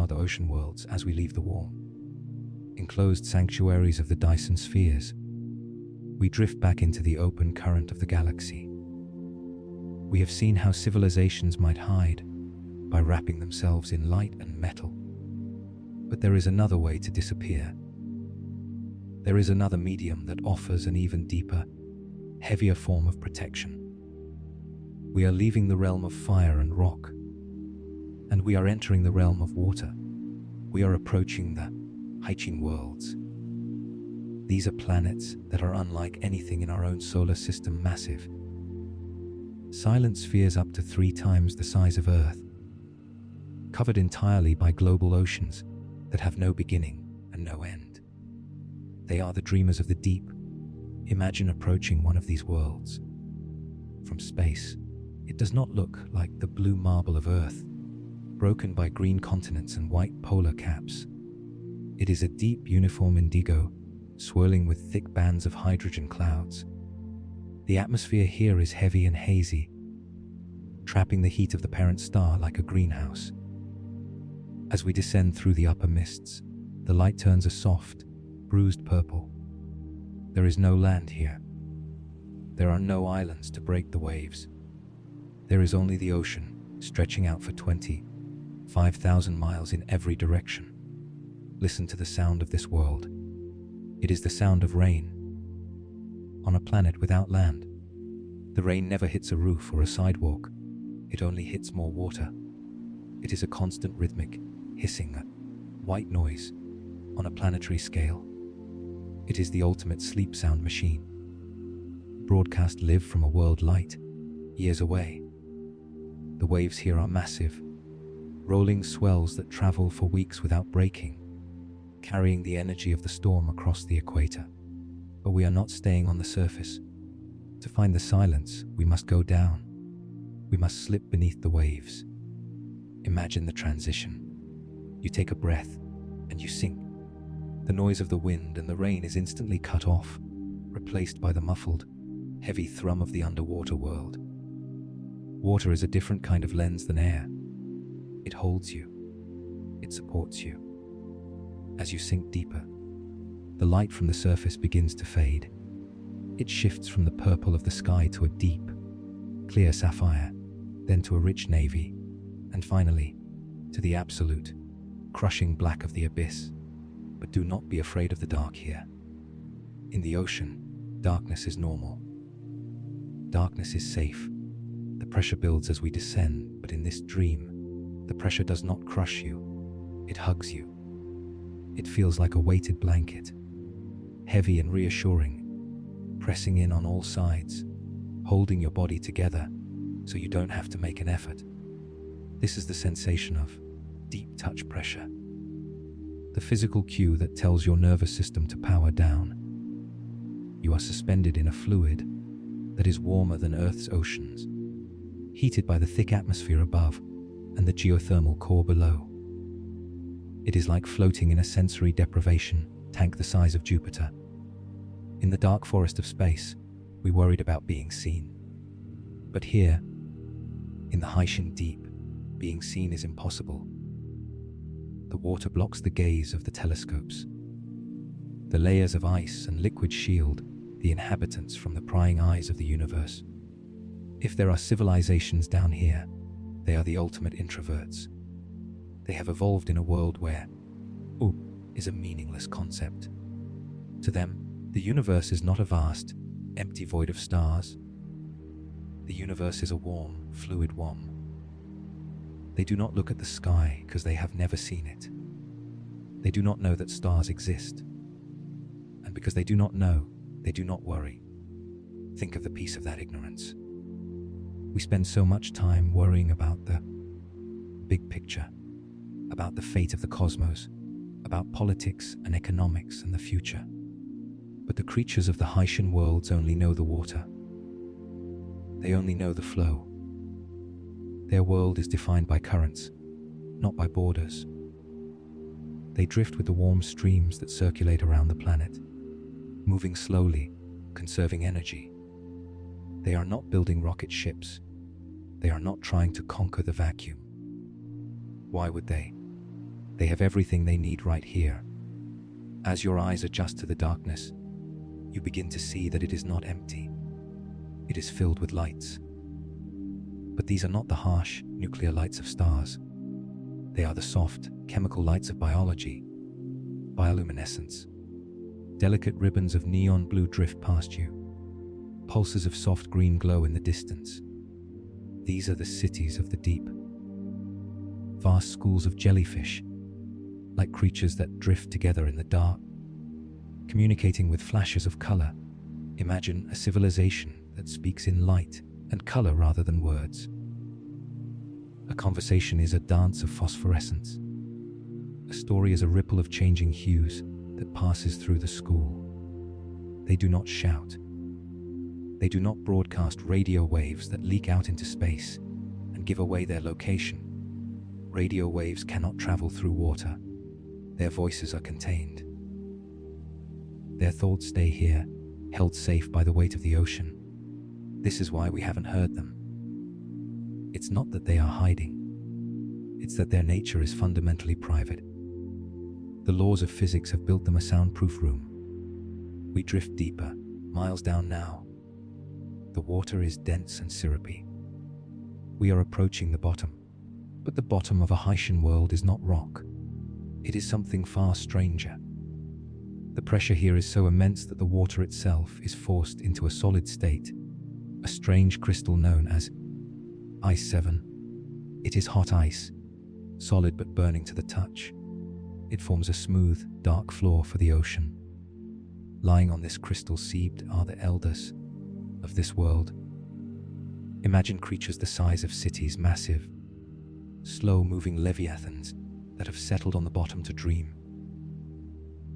The ocean worlds as we leave the warm, enclosed sanctuaries of the Dyson spheres. We drift back into the open current of the galaxy. We have seen how civilizations might hide by wrapping themselves in light and metal. But there is another way to disappear. There is another medium that offers an even deeper, heavier form of protection. We are leaving the realm of fire and rock, and we are entering the realm of water. We are approaching the Haitian worlds. These are planets that are unlike anything in our own solar system, massive. Silent spheres up to 3 times the size of Earth, covered entirely by global oceans that have no beginning and no end. They are the dreamers of the deep. Imagine approaching one of these worlds. From space, it does not look like the blue marble of Earth, broken by green continents and white polar caps. It is a deep, uniform indigo, swirling with thick bands of hydrogen clouds. The atmosphere here is heavy and hazy, trapping the heat of the parent star like a greenhouse. As we descend through the upper mists, the light turns a soft, bruised purple. There is no land here. There are no islands to break the waves. There is only the ocean, stretching out for 25,000 miles in every direction. Listen to the sound of this world. It is the sound of rain. On a planet without land, the rain never hits a roof or a sidewalk. It only hits more water. It is a constant rhythmic, hissing, white noise on a planetary scale. It is the ultimate sleep sound machine. Broadcast live from a world light, years away. The waves here are massive, rolling swells that travel for weeks without breaking, carrying the energy of the storm across the equator. But we are not staying on the surface. To find the silence, we must go down. We must slip beneath the waves. Imagine the transition. You take a breath, and you sink. The noise of the wind and the rain is instantly cut off, replaced by the muffled, heavy thrum of the underwater world. Water is a different kind of lens than air. It holds you. It supports you. As you sink deeper, the light from the surface begins to fade. It shifts from the purple of the sky to a deep, clear sapphire, then to a rich navy, and finally, to the absolute, crushing black of the abyss. But do not be afraid of the dark here. In the ocean, darkness is normal. Darkness is safe. The pressure builds as we descend, but in this dream, the pressure does not crush you. It hugs you. It feels like a weighted blanket, heavy and reassuring, pressing in on all sides, holding your body together so you don't have to make an effort. This is the sensation of deep touch pressure, the physical cue that tells your nervous system to power down. You are suspended in a fluid that is warmer than Earth's oceans, heated by the thick atmosphere above and the geothermal core below. It is like floating in a sensory deprivation tank the size of Jupiter. In the dark forest of space, we worried about being seen. But here, in the Haitian deep, being seen is impossible. The water blocks the gaze of the telescopes. The layers of ice and liquid shield the inhabitants from the prying eyes of the universe. If there are civilizations down here, they are the ultimate introverts. They have evolved in a world where "oop" is a meaningless concept. To them, the universe is not a vast, empty void of stars. The universe is a warm, fluid womb. They do not look at the sky because they have never seen it. They do not know that stars exist. And because they do not know, they do not worry. Think of the peace of that ignorance. We spend so much time worrying about the big picture, about the fate of the cosmos, about politics and economics and the future. But the creatures of the Haitian worlds only know the water. They only know the flow. Their world is defined by currents, not by borders. They drift with the warm streams that circulate around the planet, moving slowly, conserving energy. They are not building rocket ships. They are not trying to conquer the vacuum. Why would they? They have everything they need right here. As your eyes adjust to the darkness, you begin to see that it is not empty. It is filled with lights. But these are not the harsh, nuclear lights of stars. They are the soft, chemical lights of biology, bioluminescence. Delicate ribbons of neon blue drift past you, pulses of soft green glow in the distance. These are the cities of the deep. Vast schools of jellyfish, like creatures that drift together in the dark, communicating with flashes of color. Imagine a civilization that speaks in light and color rather than words. A conversation is a dance of phosphorescence. A story is a ripple of changing hues that passes through the school. They do not shout. They do not broadcast radio waves that leak out into space and give away their location. Radio waves cannot travel through water. Their voices are contained. Their thoughts stay here, held safe by the weight of the ocean. This is why we haven't heard them. It's not that they are hiding. It's that their nature is fundamentally private. The laws of physics have built them a soundproof room. We drift deeper, miles down now. The water is dense and syrupy. We are approaching the bottom. But the bottom of a Haitian world is not rock. It is something far stranger. The pressure here is so immense that the water itself is forced into a solid state, a strange crystal known as Ice 7. It is hot ice, solid but burning to the touch. It forms a smooth, dark floor for the ocean. Lying on this crystal seed are the elders of this world. Imagine creatures the size of cities, massive, slow-moving leviathans that have settled on the bottom to dream.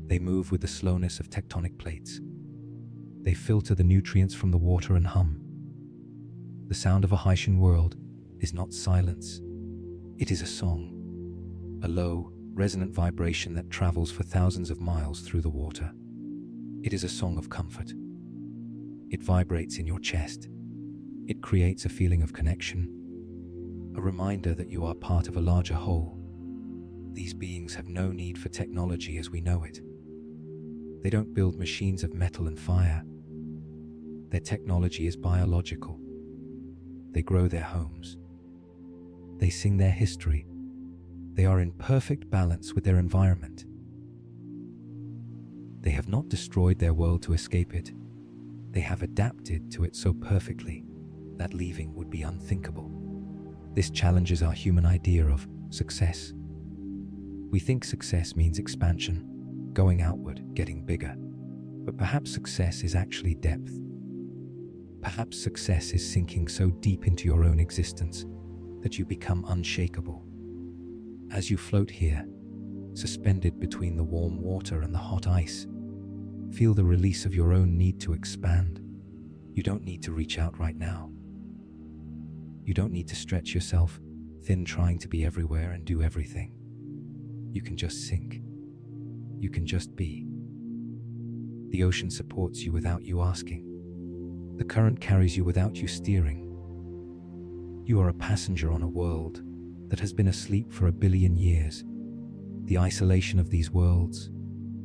They move with the slowness of tectonic plates. They filter the nutrients from the water and hum. The sound of a Haitian world is not silence. It is a song, a low, resonant vibration that travels for thousands of miles through the water. It is a song of comfort. It vibrates in your chest. It creates a feeling of connection, a reminder that you are part of a larger whole. These beings have no need for technology as we know it. They don't build machines of metal and fire. Their technology is biological. They grow their homes. They sing their history. They are in perfect balance with their environment. They have not destroyed their world to escape it. They have adapted to it so perfectly that leaving would be unthinkable. This challenges our human idea of success. We think success means expansion, going outward, getting bigger. But perhaps success is actually depth. Perhaps success is sinking so deep into your own existence that you become unshakable. As you float here, suspended between the warm water and the hot ice, feel the release of your own need to expand. You don't need to reach out right now. You don't need to stretch yourself thin trying to be everywhere and do everything. You can just sink. You can just be. The ocean supports you without you asking. The current carries you without you steering. You are a passenger on a world that has been asleep for 1 billion years. The isolation of these worlds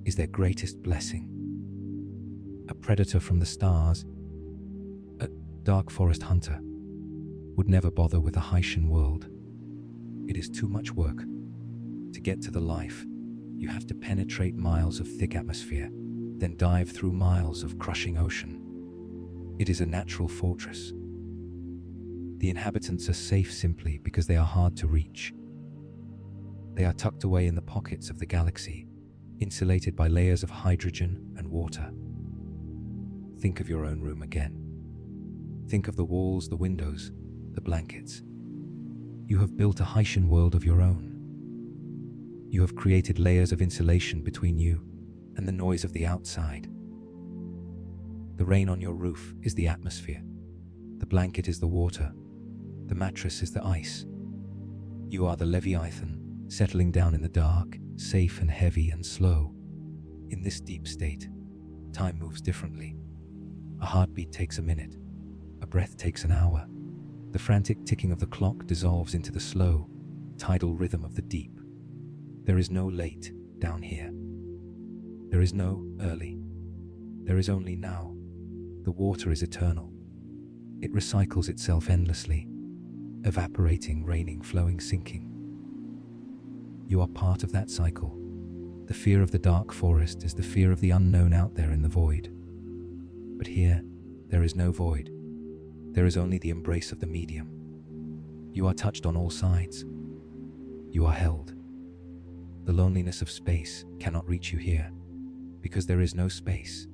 is their greatest blessing. A predator from the stars, a dark forest hunter, would never bother with a Haitian world. It is too much work. To get to the life, you have to penetrate miles of thick atmosphere, then dive through miles of crushing ocean. It is a natural fortress. The inhabitants are safe simply because they are hard to reach. They are tucked away in the pockets of the galaxy, insulated by layers of hydrogen and water. Think of your own room again. Think of the walls, the windows, the blankets. You have built a Haitian world of your own. You have created layers of insulation between you and the noise of the outside. The rain on your roof is the atmosphere. The blanket is the water. The mattress is the ice. You are the Leviathan, settling down in the dark, safe and heavy and slow. In this deep state, time moves differently. A heartbeat takes a minute. A breath takes an hour. The frantic ticking of the clock dissolves into the slow, tidal rhythm of the deep. There is no late down here. There is no early. There is only now. The water is eternal. It recycles itself endlessly, evaporating, raining, flowing, sinking. You are part of that cycle. The fear of the dark forest is the fear of the unknown out there in the void. But here, there is no void. There is only the embrace of the medium. You are touched on all sides. You are held. The loneliness of space cannot reach you here, because there is no space.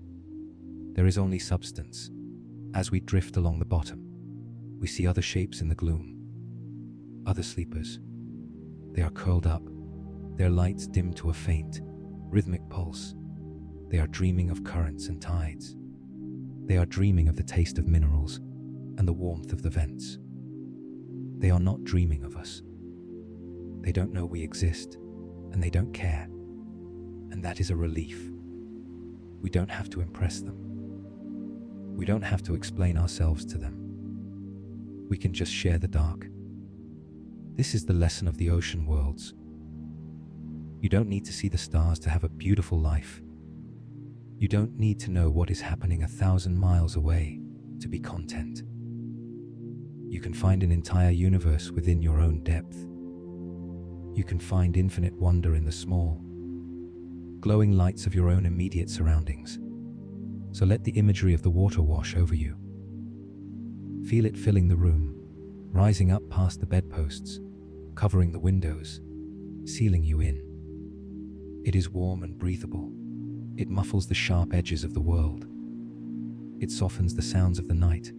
There is only substance. As we drift along the bottom, we see other shapes in the gloom. Other sleepers. They are curled up, their lights dim to a faint, rhythmic pulse. They are dreaming of currents and tides. They are dreaming of the taste of minerals and the warmth of the vents. They are not dreaming of us. They don't know we exist, and they don't care. And that is a relief. We don't have to impress them. We don't have to explain ourselves to them. We can just share the dark. This is the lesson of the ocean worlds. You don't need to see the stars to have a beautiful life. You don't need to know what is happening 1,000 miles away to be content. You can find an entire universe within your own depth. You can find infinite wonder in the small, glowing lights of your own immediate surroundings. So let the imagery of the water wash over you. Feel it filling the room, rising up past the bedposts, covering the windows, sealing you in. It is warm and breathable. It muffles the sharp edges of the world. It softens the sounds of the night.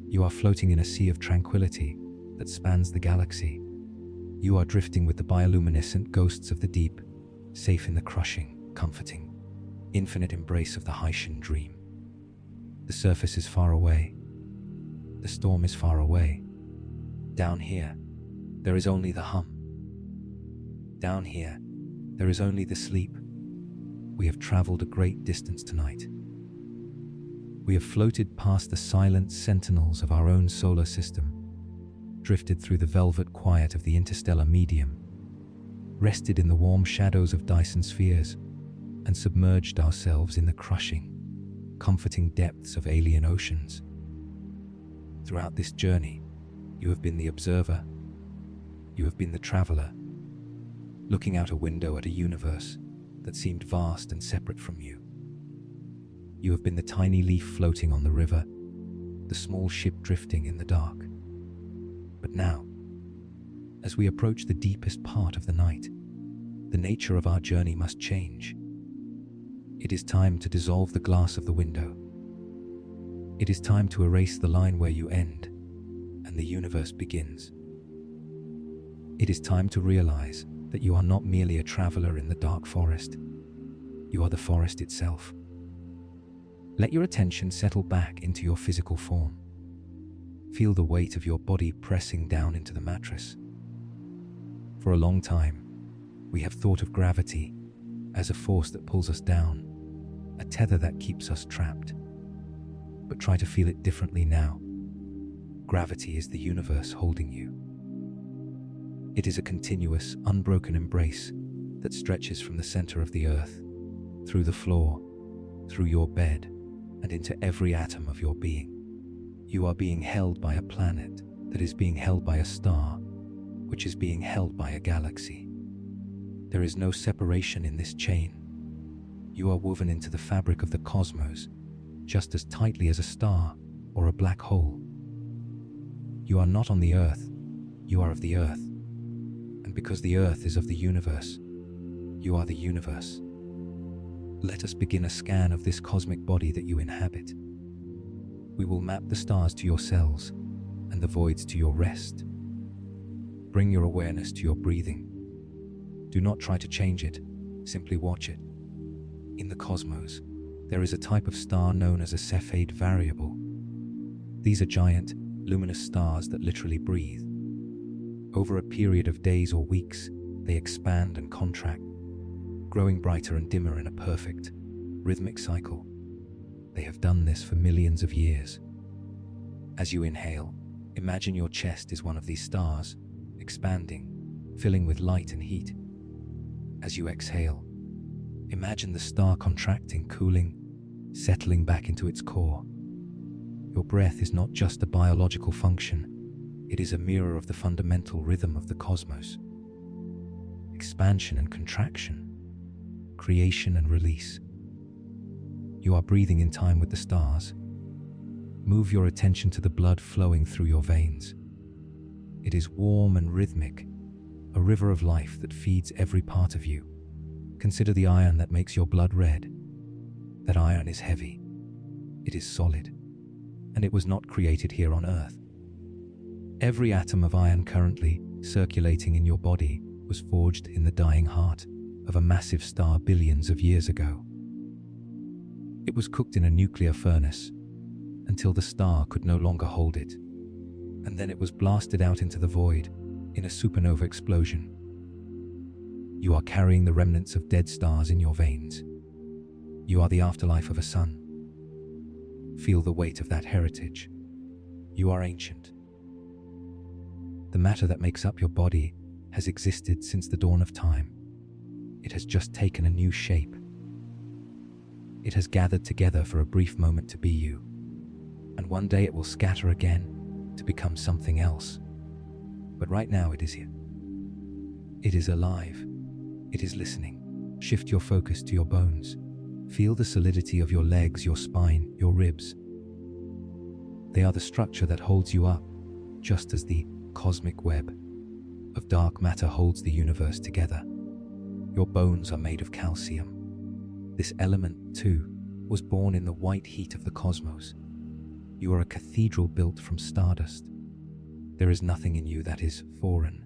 You are floating in a sea of tranquility that spans the galaxy. You are drifting with the bioluminescent ghosts of the deep, safe in the crushing, comforting, infinite embrace of the Haitian dream. The surface is far away. The storm is far away. Down here, there is only the hum. Down here, there is only the sleep. We have traveled a great distance tonight. We have floated past the silent sentinels of our own solar system, drifted through the velvet quiet of the interstellar medium, rested in the warm shadows of Dyson spheres, and submerged ourselves in the crushing, comforting depths of alien oceans. Throughout this journey, you have been the observer, you have been the traveler, looking out a window at a universe that seemed vast and separate from you. You have been the tiny leaf floating on the river, the small ship drifting in the dark. But now, as we approach the deepest part of the night, the nature of our journey must change. It is time to dissolve the glass of the window. It is time to erase the line where you end and the universe begins. It is time to realize that you are not merely a traveler in the dark forest. You are the forest itself. Let your attention settle back into your physical form. Feel the weight of your body pressing down into the mattress. For a long time, we have thought of gravity as a force that pulls us down, a tether that keeps us trapped. But try to feel it differently now. Gravity is the universe holding you. It is a continuous, unbroken embrace that stretches from the center of the earth, through the floor, through your bed, and into every atom of your being. You are being held by a planet that is being held by a star, which is being held by a galaxy. There is no separation in this chain. You are woven into the fabric of the cosmos just as tightly as a star or a black hole. You are not on the earth, you are of the earth. And because the earth is of the universe, you are the universe. Let us begin a scan of this cosmic body that you inhabit. We will map the stars to your cells and the voids to your rest. Bring your awareness to your breathing. Do not try to change it, simply watch it. In the cosmos, there is a type of star known as a Cepheid variable. These are giant, luminous stars that literally breathe. Over a period of days or weeks, they expand and contract, growing brighter and dimmer in a perfect, rhythmic cycle. They have done this for millions of years. As you inhale, imagine your chest is one of these stars, expanding, filling with light and heat. As you exhale, imagine the star contracting, cooling, settling back into its core. Your breath is not just a biological function, it is a mirror of the fundamental rhythm of the cosmos. Expansion and contraction, creation and release. You are breathing in time with the stars. Move your attention to the blood flowing through your veins. It is warm and rhythmic, a river of life that feeds every part of you. Consider the iron that makes your blood red. That iron is heavy. It is solid. And it was not created here on Earth. Every atom of iron currently circulating in your body was forged in the dying heart of a massive star billions of years ago. It was cooked in a nuclear furnace until the star could no longer hold it, and then it was blasted out into the void in a supernova explosion. You are carrying the remnants of dead stars in your veins. You are the afterlife of a sun. Feel the weight of that heritage. You are ancient. The matter that makes up your body has existed since the dawn of time. It has just taken a new shape. It has gathered together for a brief moment to be you, and one day it will scatter again to become something else. But right now it is here. It is alive. It is listening. Shift your focus to your bones. Feel the solidity of your legs, your spine, your ribs. They are the structure that holds you up, just as the cosmic web of dark matter holds the universe together. Your bones are made of calcium. This element, too, was born in the white heat of the cosmos. You are a cathedral built from stardust. There is nothing in you that is foreign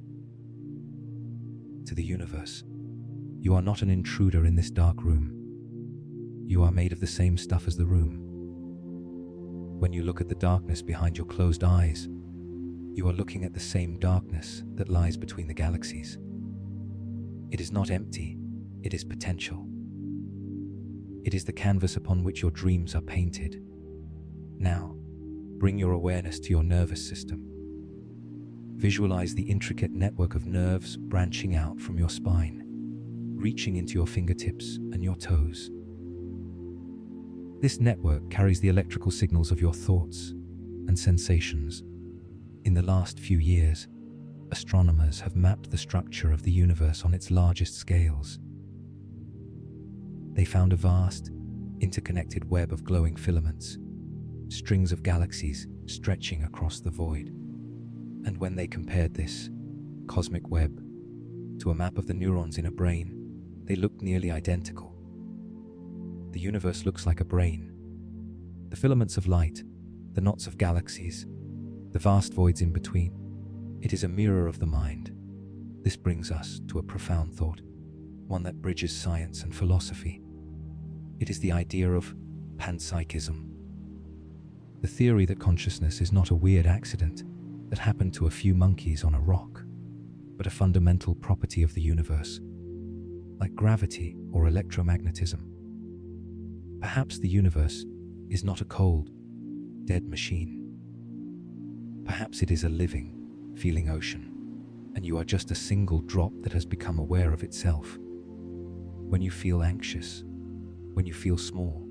to the universe. You are not an intruder in this dark room. You are made of the same stuff as the room. When you look at the darkness behind your closed eyes, you are looking at the same darkness that lies between the galaxies. It is not empty, it is potential. It is the canvas upon which your dreams are painted. Now, bring your awareness to your nervous system. Visualize the intricate network of nerves branching out from your spine, reaching into your fingertips and your toes. This network carries the electrical signals of your thoughts and sensations. In the last few years, astronomers have mapped the structure of the universe on its largest scales. They found a vast, interconnected web of glowing filaments, strings of galaxies stretching across the void. And when they compared this cosmic web to a map of the neurons in a brain, they looked nearly identical. The universe looks like a brain. The filaments of light, the knots of galaxies, the vast voids in between. It is a mirror of the mind. This brings us to a profound thought, one that bridges science and philosophy. It is the idea of panpsychism. The theory that consciousness is not a weird accident that happened to a few monkeys on a rock, but a fundamental property of the universe, like gravity or electromagnetism. Perhaps the universe is not a cold, dead machine. Perhaps it is a living, feeling ocean, and you are just a single drop that has become aware of itself. When you feel anxious, when you feel small,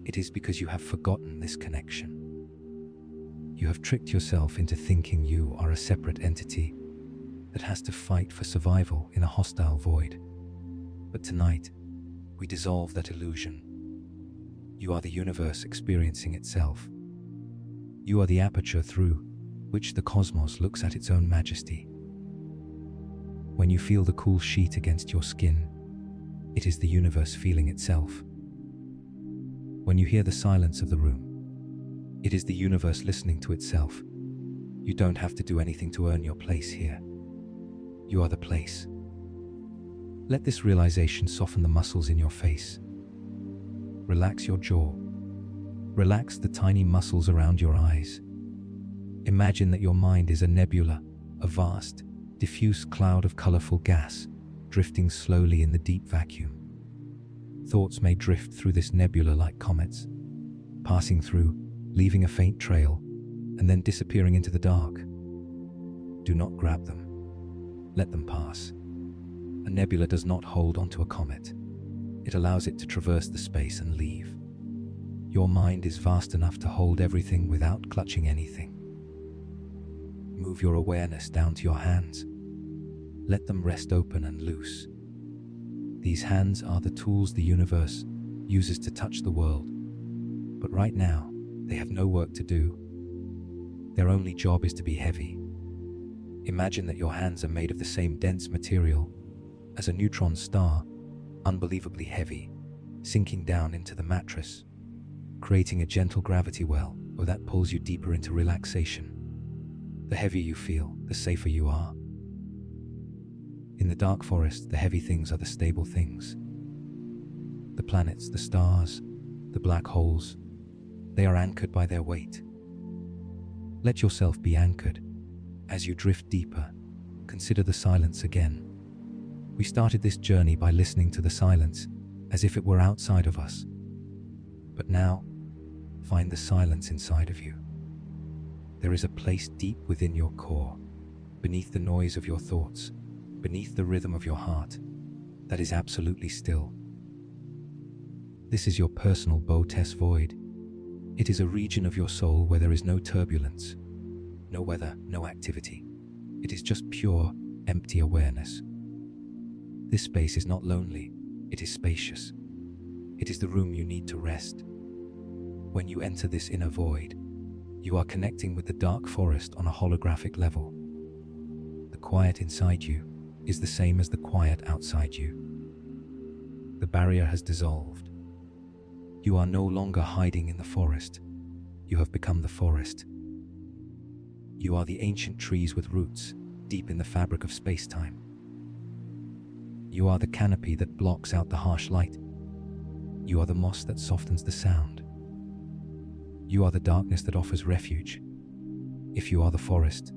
it is because you have forgotten this connection. You have tricked yourself into thinking you are a separate entity that has to fight for survival in a hostile void. But tonight, we dissolve that illusion. You are the universe experiencing itself. You are the aperture through which the cosmos looks at its own majesty. When you feel the cool sheet against your skin, it is the universe feeling itself. When you hear the silence of the room, it is the universe listening to itself. You don't have to do anything to earn your place here. You are the place. Let this realization soften the muscles in your face. Relax your jaw. Relax the tiny muscles around your eyes. Imagine that your mind is a nebula, a vast, diffuse cloud of colorful gas, drifting slowly in the deep vacuum. Thoughts may drift through this nebula like comets, passing through, leaving a faint trail, and then disappearing into the dark. Do not grab them. Let them pass. A nebula does not hold onto a comet. It allows it to traverse the space and leave. Your mind is vast enough to hold everything without clutching anything. Move your awareness down to your hands. Let them rest open and loose. These hands are the tools the universe uses to touch the world. But right now, they have no work to do. Their only job is to be heavy. Imagine that your hands are made of the same dense material as a neutron star, unbelievably heavy, sinking down into the mattress, creating a gentle gravity well that pulls you deeper into relaxation. The heavier you feel, the safer you are. In the dark forest, the heavy things are the stable things. The planets, the stars, the black holes, they are anchored by their weight. Let yourself be anchored. As you drift deeper, consider the silence again. We started this journey by listening to the silence as if it were outside of us. But now, find the silence inside of you. There is a place deep within your core, beneath the noise of your thoughts, beneath the rhythm of your heart, that is absolutely still. This is your personal Botess void. It is a region of your soul where there is no turbulence, no weather, no activity. It is just pure, empty awareness. This space is not lonely, it is spacious. It is the room you need to rest. When you enter this inner void, you are connecting with the dark forest on a holographic level. The quiet inside you is the same as the quiet outside you. The barrier has dissolved. You are no longer hiding in the forest. You have become the forest. You are the ancient trees with roots deep in the fabric of space-time. You are the canopy that blocks out the harsh light. You are the moss that softens the sound. You are the darkness that offers refuge. If you are the forest,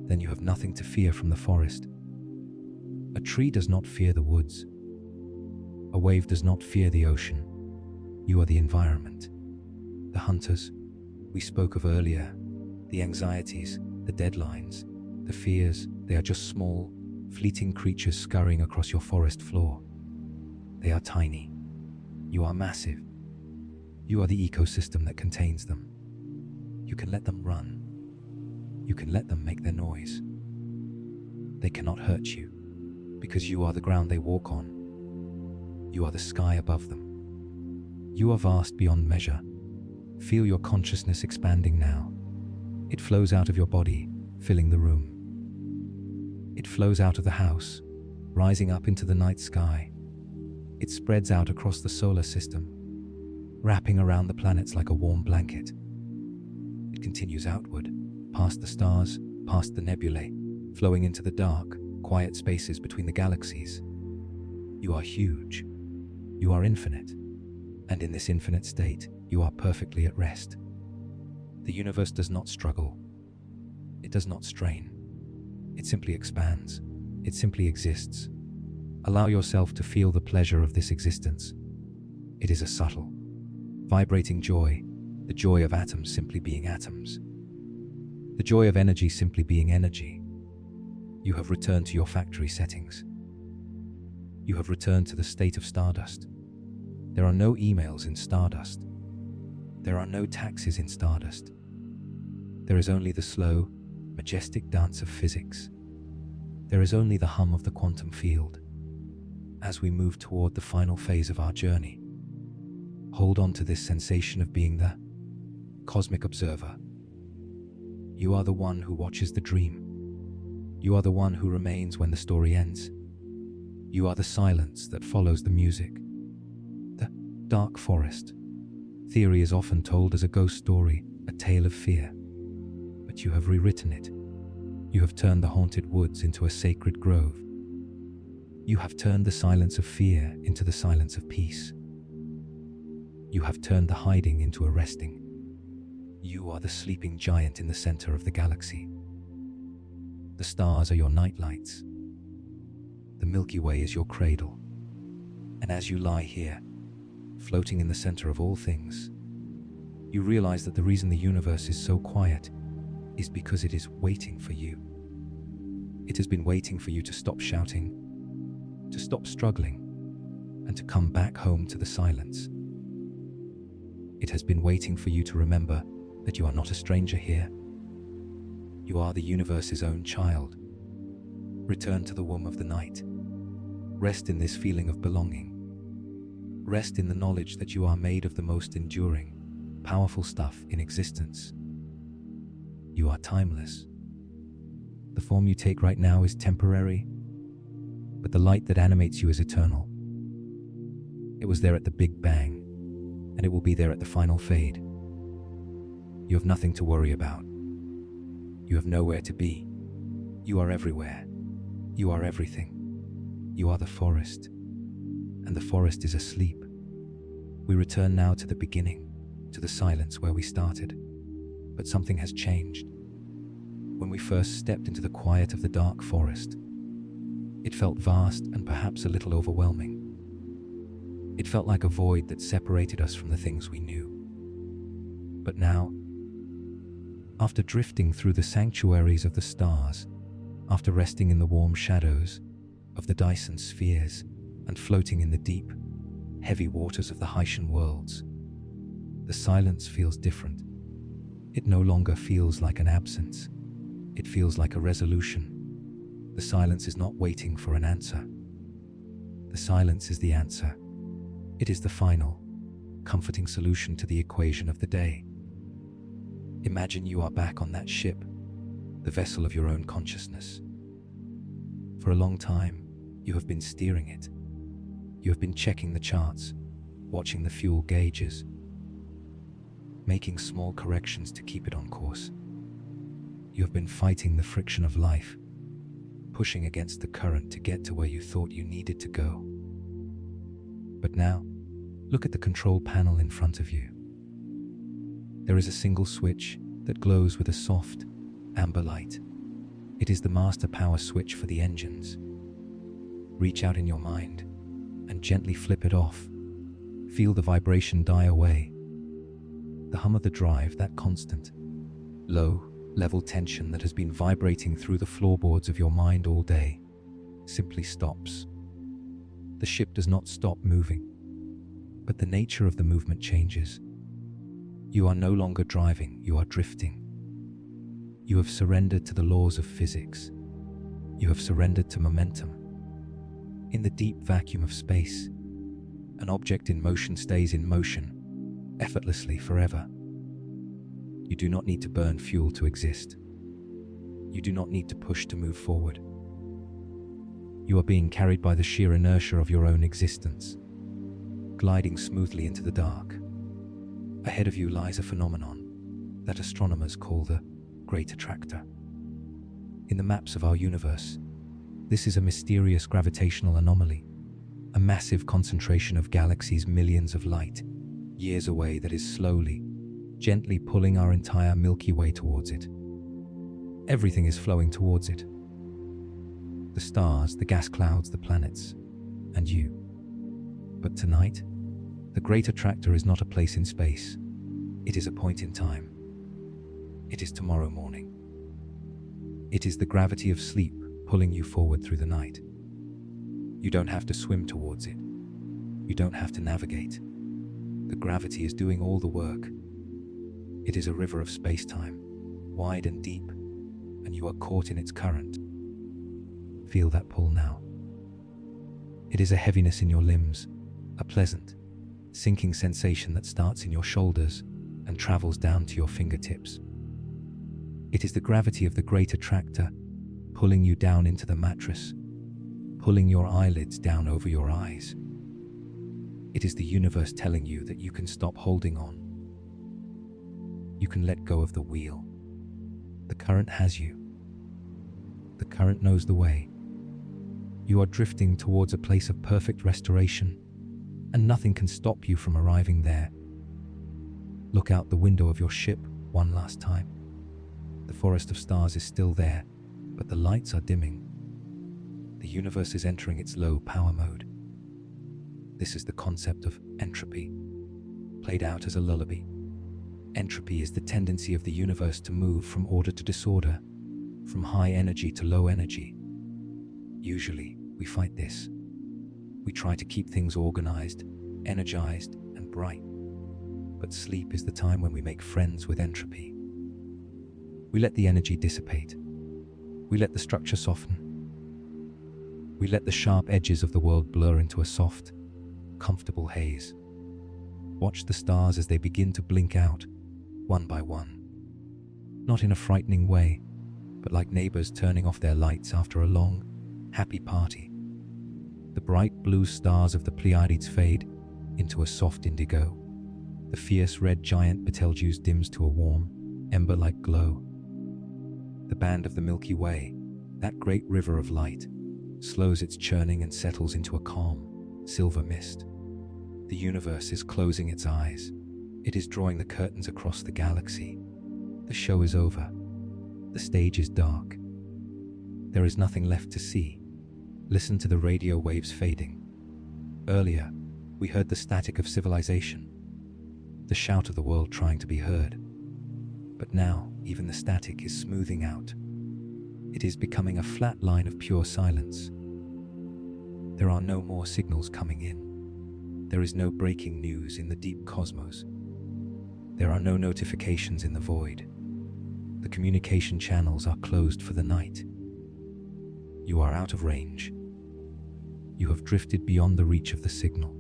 then you have nothing to fear from the forest. A tree does not fear the woods. A wave does not fear the ocean. You are the environment. The hunters we spoke of earlier, the anxieties, the deadlines, the fears, they are just small, fleeting creatures scurrying across your forest floor. They are tiny. You are massive. You are the ecosystem that contains them. You can let them run. You can let them make their noise. They cannot hurt you, because you are the ground they walk on. You are the sky above them. You are vast beyond measure. Feel your consciousness expanding now. It flows out of your body, filling the room. It flows out of the house, rising up into the night sky. It spreads out across the solar system, wrapping around the planets like a warm blanket. It continues outward, past the stars, past the nebulae, flowing into the dark, quiet spaces between the galaxies. You are huge. You are infinite. And in this infinite state, you are perfectly at rest. The universe does not struggle. It does not strain. It simply expands. It simply exists. Allow yourself to feel the pleasure of this existence. It is a subtle, vibrating joy, the joy of atoms simply being atoms. The joy of energy simply being energy. You have returned to your factory settings. You have returned to the state of stardust. There are no emails in stardust. There are no taxes in stardust. There is only the slow, majestic dance of physics. There is only the hum of the quantum field. As we move toward the final phase of our journey, hold on to this sensation of being the cosmic observer. You are the one who watches the dream. You are the one who remains when the story ends. You are the silence that follows the music. The dark forest. Theory is often told as a ghost story, a tale of fear. But you have rewritten it. You have turned the haunted woods into a sacred grove. You have turned the silence of fear into the silence of peace. You have turned the hiding into a resting. You are the sleeping giant in the center of the galaxy. The stars are your nightlights. The Milky Way is your cradle. And as you lie here, floating in the center of all things, you realize that the reason the universe is so quiet is because it is waiting for you. It has been waiting for you to stop shouting, to stop struggling, and to come back home to the silence. It has been waiting for you to remember that you are not a stranger here. You are the universe's own child. Return to the womb of the night. Rest in this feeling of belonging. Rest in the knowledge that you are made of the most enduring, powerful stuff in existence. You are timeless. The form you take right now is temporary, but the light that animates you is eternal. It was there at the Big Bang, and it will be there at the final fade. You have nothing to worry about. You have nowhere to be. You are everywhere. You are everything. You are the forest, and the forest is asleep. We return now to the beginning, to the silence where we started. But something has changed. When we first stepped into the quiet of the dark forest, it felt vast and perhaps a little overwhelming. It felt like a void that separated us from the things we knew. But now, after drifting through the sanctuaries of the stars, after resting in the warm shadows of the Dyson spheres and floating in the deep, heavy waters of the Haitian worlds, the silence feels different. It no longer feels like an absence. It feels like a resolution. The silence is not waiting for an answer. The silence is the answer. It is the final, comforting solution to the equation of the day. Imagine you are back on that ship, the vessel of your own consciousness. For a long time, you have been steering it. You have been checking the charts, watching the fuel gauges, making small corrections to keep it on course. You have been fighting the friction of life, pushing against the current to get to where you thought you needed to go. But now, look at the control panel in front of you. There is a single switch that glows with a soft, amber light. It is the master power switch for the engines. Reach out in your mind and gently flip it off. Feel the vibration die away. The hum of the drive, that constant, low-level tension that has been vibrating through the floorboards of your mind all day, simply stops. The ship does not stop moving, but the nature of the movement changes. You are no longer driving, you are drifting. You have surrendered to the laws of physics. You have surrendered to momentum. In the deep vacuum of space, an object in motion stays in motion, effortlessly forever. You do not need to burn fuel to exist. You do not need to push to move forward. You are being carried by the sheer inertia of your own existence, gliding smoothly into the dark. Ahead of you lies a phenomenon that astronomers call the Great Attractor. In the maps of our universe, this is a mysterious gravitational anomaly, a massive concentration of galaxies millions of light years away that is slowly, gently pulling our entire Milky Way towards it. Everything is flowing towards it. The stars, the gas clouds, the planets, and you. But tonight, the Great Attractor is not a place in space. It is a point in time. It is tomorrow morning. It is the gravity of sleep pulling you forward through the night. You don't have to swim towards it. You don't have to navigate. The gravity is doing all the work. It is a river of space-time, wide and deep, and you are caught in its current. Feel that pull now. It is a heaviness in your limbs, a pleasant, sinking sensation that starts in your shoulders and travels down to your fingertips. It is the gravity of the Great Attractor pulling you down into the mattress, pulling your eyelids down over your eyes. It is the universe telling you that you can stop holding on. You can let go of the wheel. The current has you. The current knows the way. You are drifting towards a place of perfect restoration, and nothing can stop you from arriving there. Look out the window of your ship one last time. The forest of stars is still there, but the lights are dimming. The universe is entering its low power mode. This is the concept of entropy, played out as a lullaby. Entropy is the tendency of the universe to move from order to disorder, from high energy to low energy. Usually, we fight this. We try to keep things organized, energized, and bright. But sleep is the time when we make friends with entropy. We let the energy dissipate. We let the structure soften. We let the sharp edges of the world blur into a soft, comfortable haze. Watch the stars as they begin to blink out, one by one. Not in a frightening way, but like neighbors turning off their lights after a long, happy party. The bright blue stars of the Pleiades fade into a soft indigo. The fierce red giant Betelgeuse dims to a warm, ember-like glow. The band of the Milky Way, that great river of light, slows its churning and settles into a calm, silver mist. The universe is closing its eyes. It is drawing the curtains across the galaxy. The show is over. The stage is dark. There is nothing left to see. Listen to the radio waves fading. Earlier, we heard the static of civilization, the shout of the world trying to be heard. But now, even the static is smoothing out. It is becoming a flat line of pure silence. There are no more signals coming in. There is no breaking news in the deep cosmos. There are no notifications in the void. The communication channels are closed for the night. You are out of range. You have drifted beyond the reach of the signal.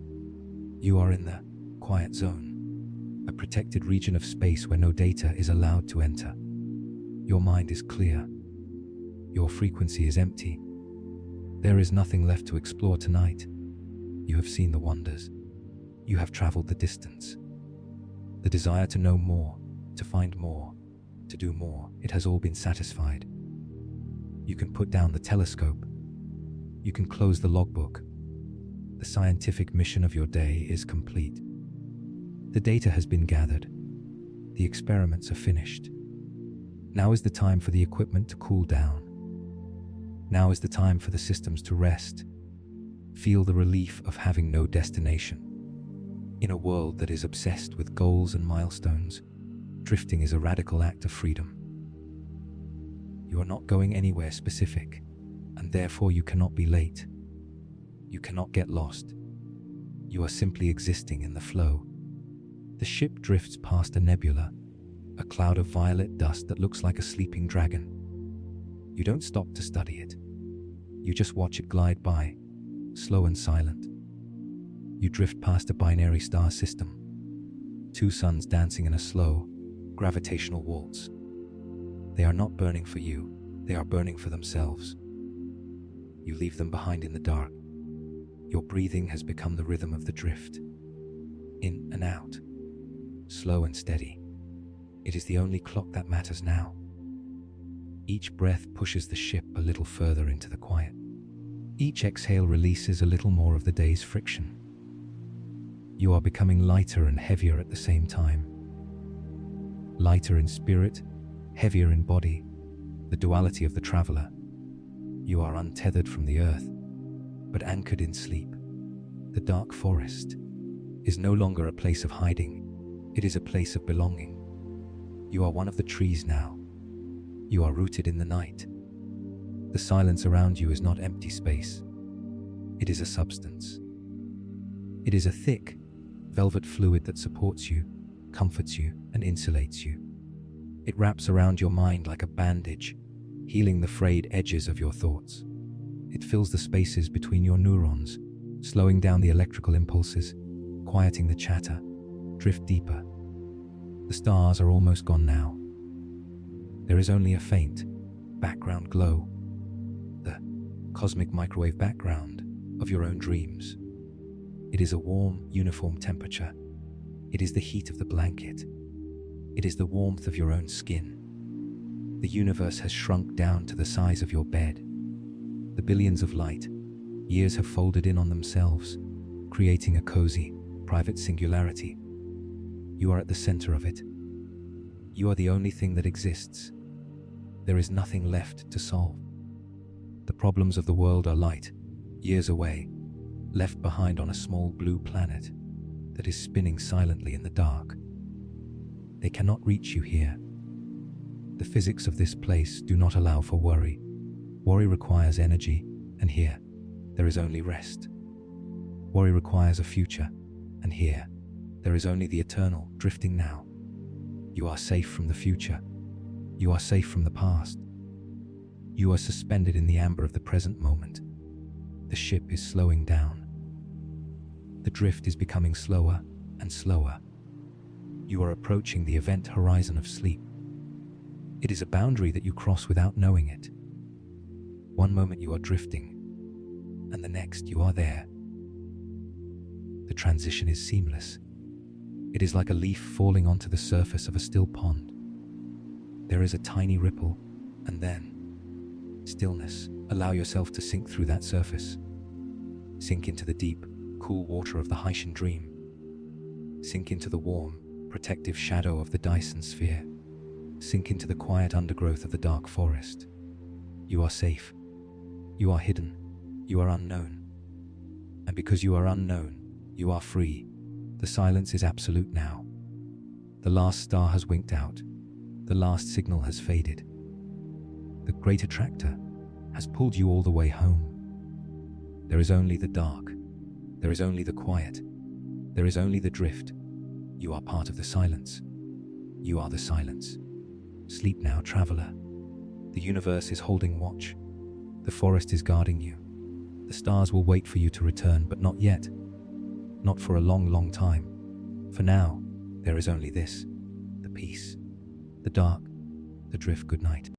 You are in the quiet zone, a protected region of space where no data is allowed to enter. Your mind is clear. Your frequency is empty. There is nothing left to explore tonight. You have seen the wonders. You have traveled the distance. The desire to know more, to find more, to do more, it has all been satisfied. You can put down the telescope. You can close the logbook. The scientific mission of your day is complete. The data has been gathered. The experiments are finished. Now is the time for the equipment to cool down. Now is the time for the systems to rest. feel the relief of having no destination. In a world that is obsessed with goals and milestones, drifting is a radical act of freedom. You are not going anywhere specific, and therefore you cannot be late. You cannot get lost. You are simply existing in the flow. The ship drifts past a nebula, a cloud of violet dust that looks like a sleeping dragon. You don't stop to study it. You just watch it glide by, slow and silent. You drift past a binary star system, two suns dancing in a slow, gravitational waltz. They are not burning for you, they are burning for themselves. You leave them behind in the dark. Your breathing has become the rhythm of the drift. In and out, slow and steady. It is the only clock that matters now. Each breath pushes the ship a little further into the quiet. Each exhale releases a little more of the day's friction. You are becoming lighter and heavier at the same time. Lighter in spirit, heavier in body, the duality of the traveler. You are untethered from the earth, but anchored in sleep. The dark forest is no longer a place of hiding, it is a place of belonging. You are one of the trees now. You are rooted in the night. The silence around you is not empty space. It is a substance. It is a thick, velvet fluid that supports you, comforts you, and insulates you. It wraps around your mind like a bandage, healing the frayed edges of your thoughts. It fills the spaces between your neurons, slowing down the electrical impulses, quieting the chatter. Drift deeper. The stars are almost gone now. There is only a faint, background glow, the cosmic microwave background of your own dreams. It is a warm, uniform temperature. It is the heat of the blanket. It is the warmth of your own skin. The universe has shrunk down to the size of your bed. The billions of light years have folded in on themselves, creating a cozy, private singularity. You are at the center of it. You are the only thing that exists. There is nothing left to solve. The problems of the world are light, years away, left behind on a small blue planet that is spinning silently in the dark. They cannot reach you here. The physics of this place do not allow for worry. Worry requires energy, and here, there is only rest. Worry requires a future, and here, there is only the eternal, drifting now. You are safe from the future. You are safe from the past. You are suspended in the amber of the present moment. The ship is slowing down. The drift is becoming slower and slower. You are approaching the event horizon of sleep. It is a boundary that you cross without knowing it. One moment you are drifting, and the next you are there. The transition is seamless. It is like a leaf falling onto the surface of a still pond. There is a tiny ripple, and then stillness. Allow yourself to sink through that surface. Sink into the deep, cool water of the Haitian dream. Sink into the warm, protective shadow of the Dyson sphere. Sink into the quiet undergrowth of the dark forest. You are safe. You are hidden. You are unknown. And because you are unknown, you are free. The silence is absolute now. The last star has winked out. The last signal has faded. The great attractor has pulled you all the way home. There is only the dark. There is only the quiet. There is only the drift. You are part of the silence. You are the silence. Sleep now, traveler. The universe is holding watch. The forest is guarding you. The stars will wait for you to return, but not yet. Not for a long, long time. For now, there is only this: the peace, the dark, the drift. Good night.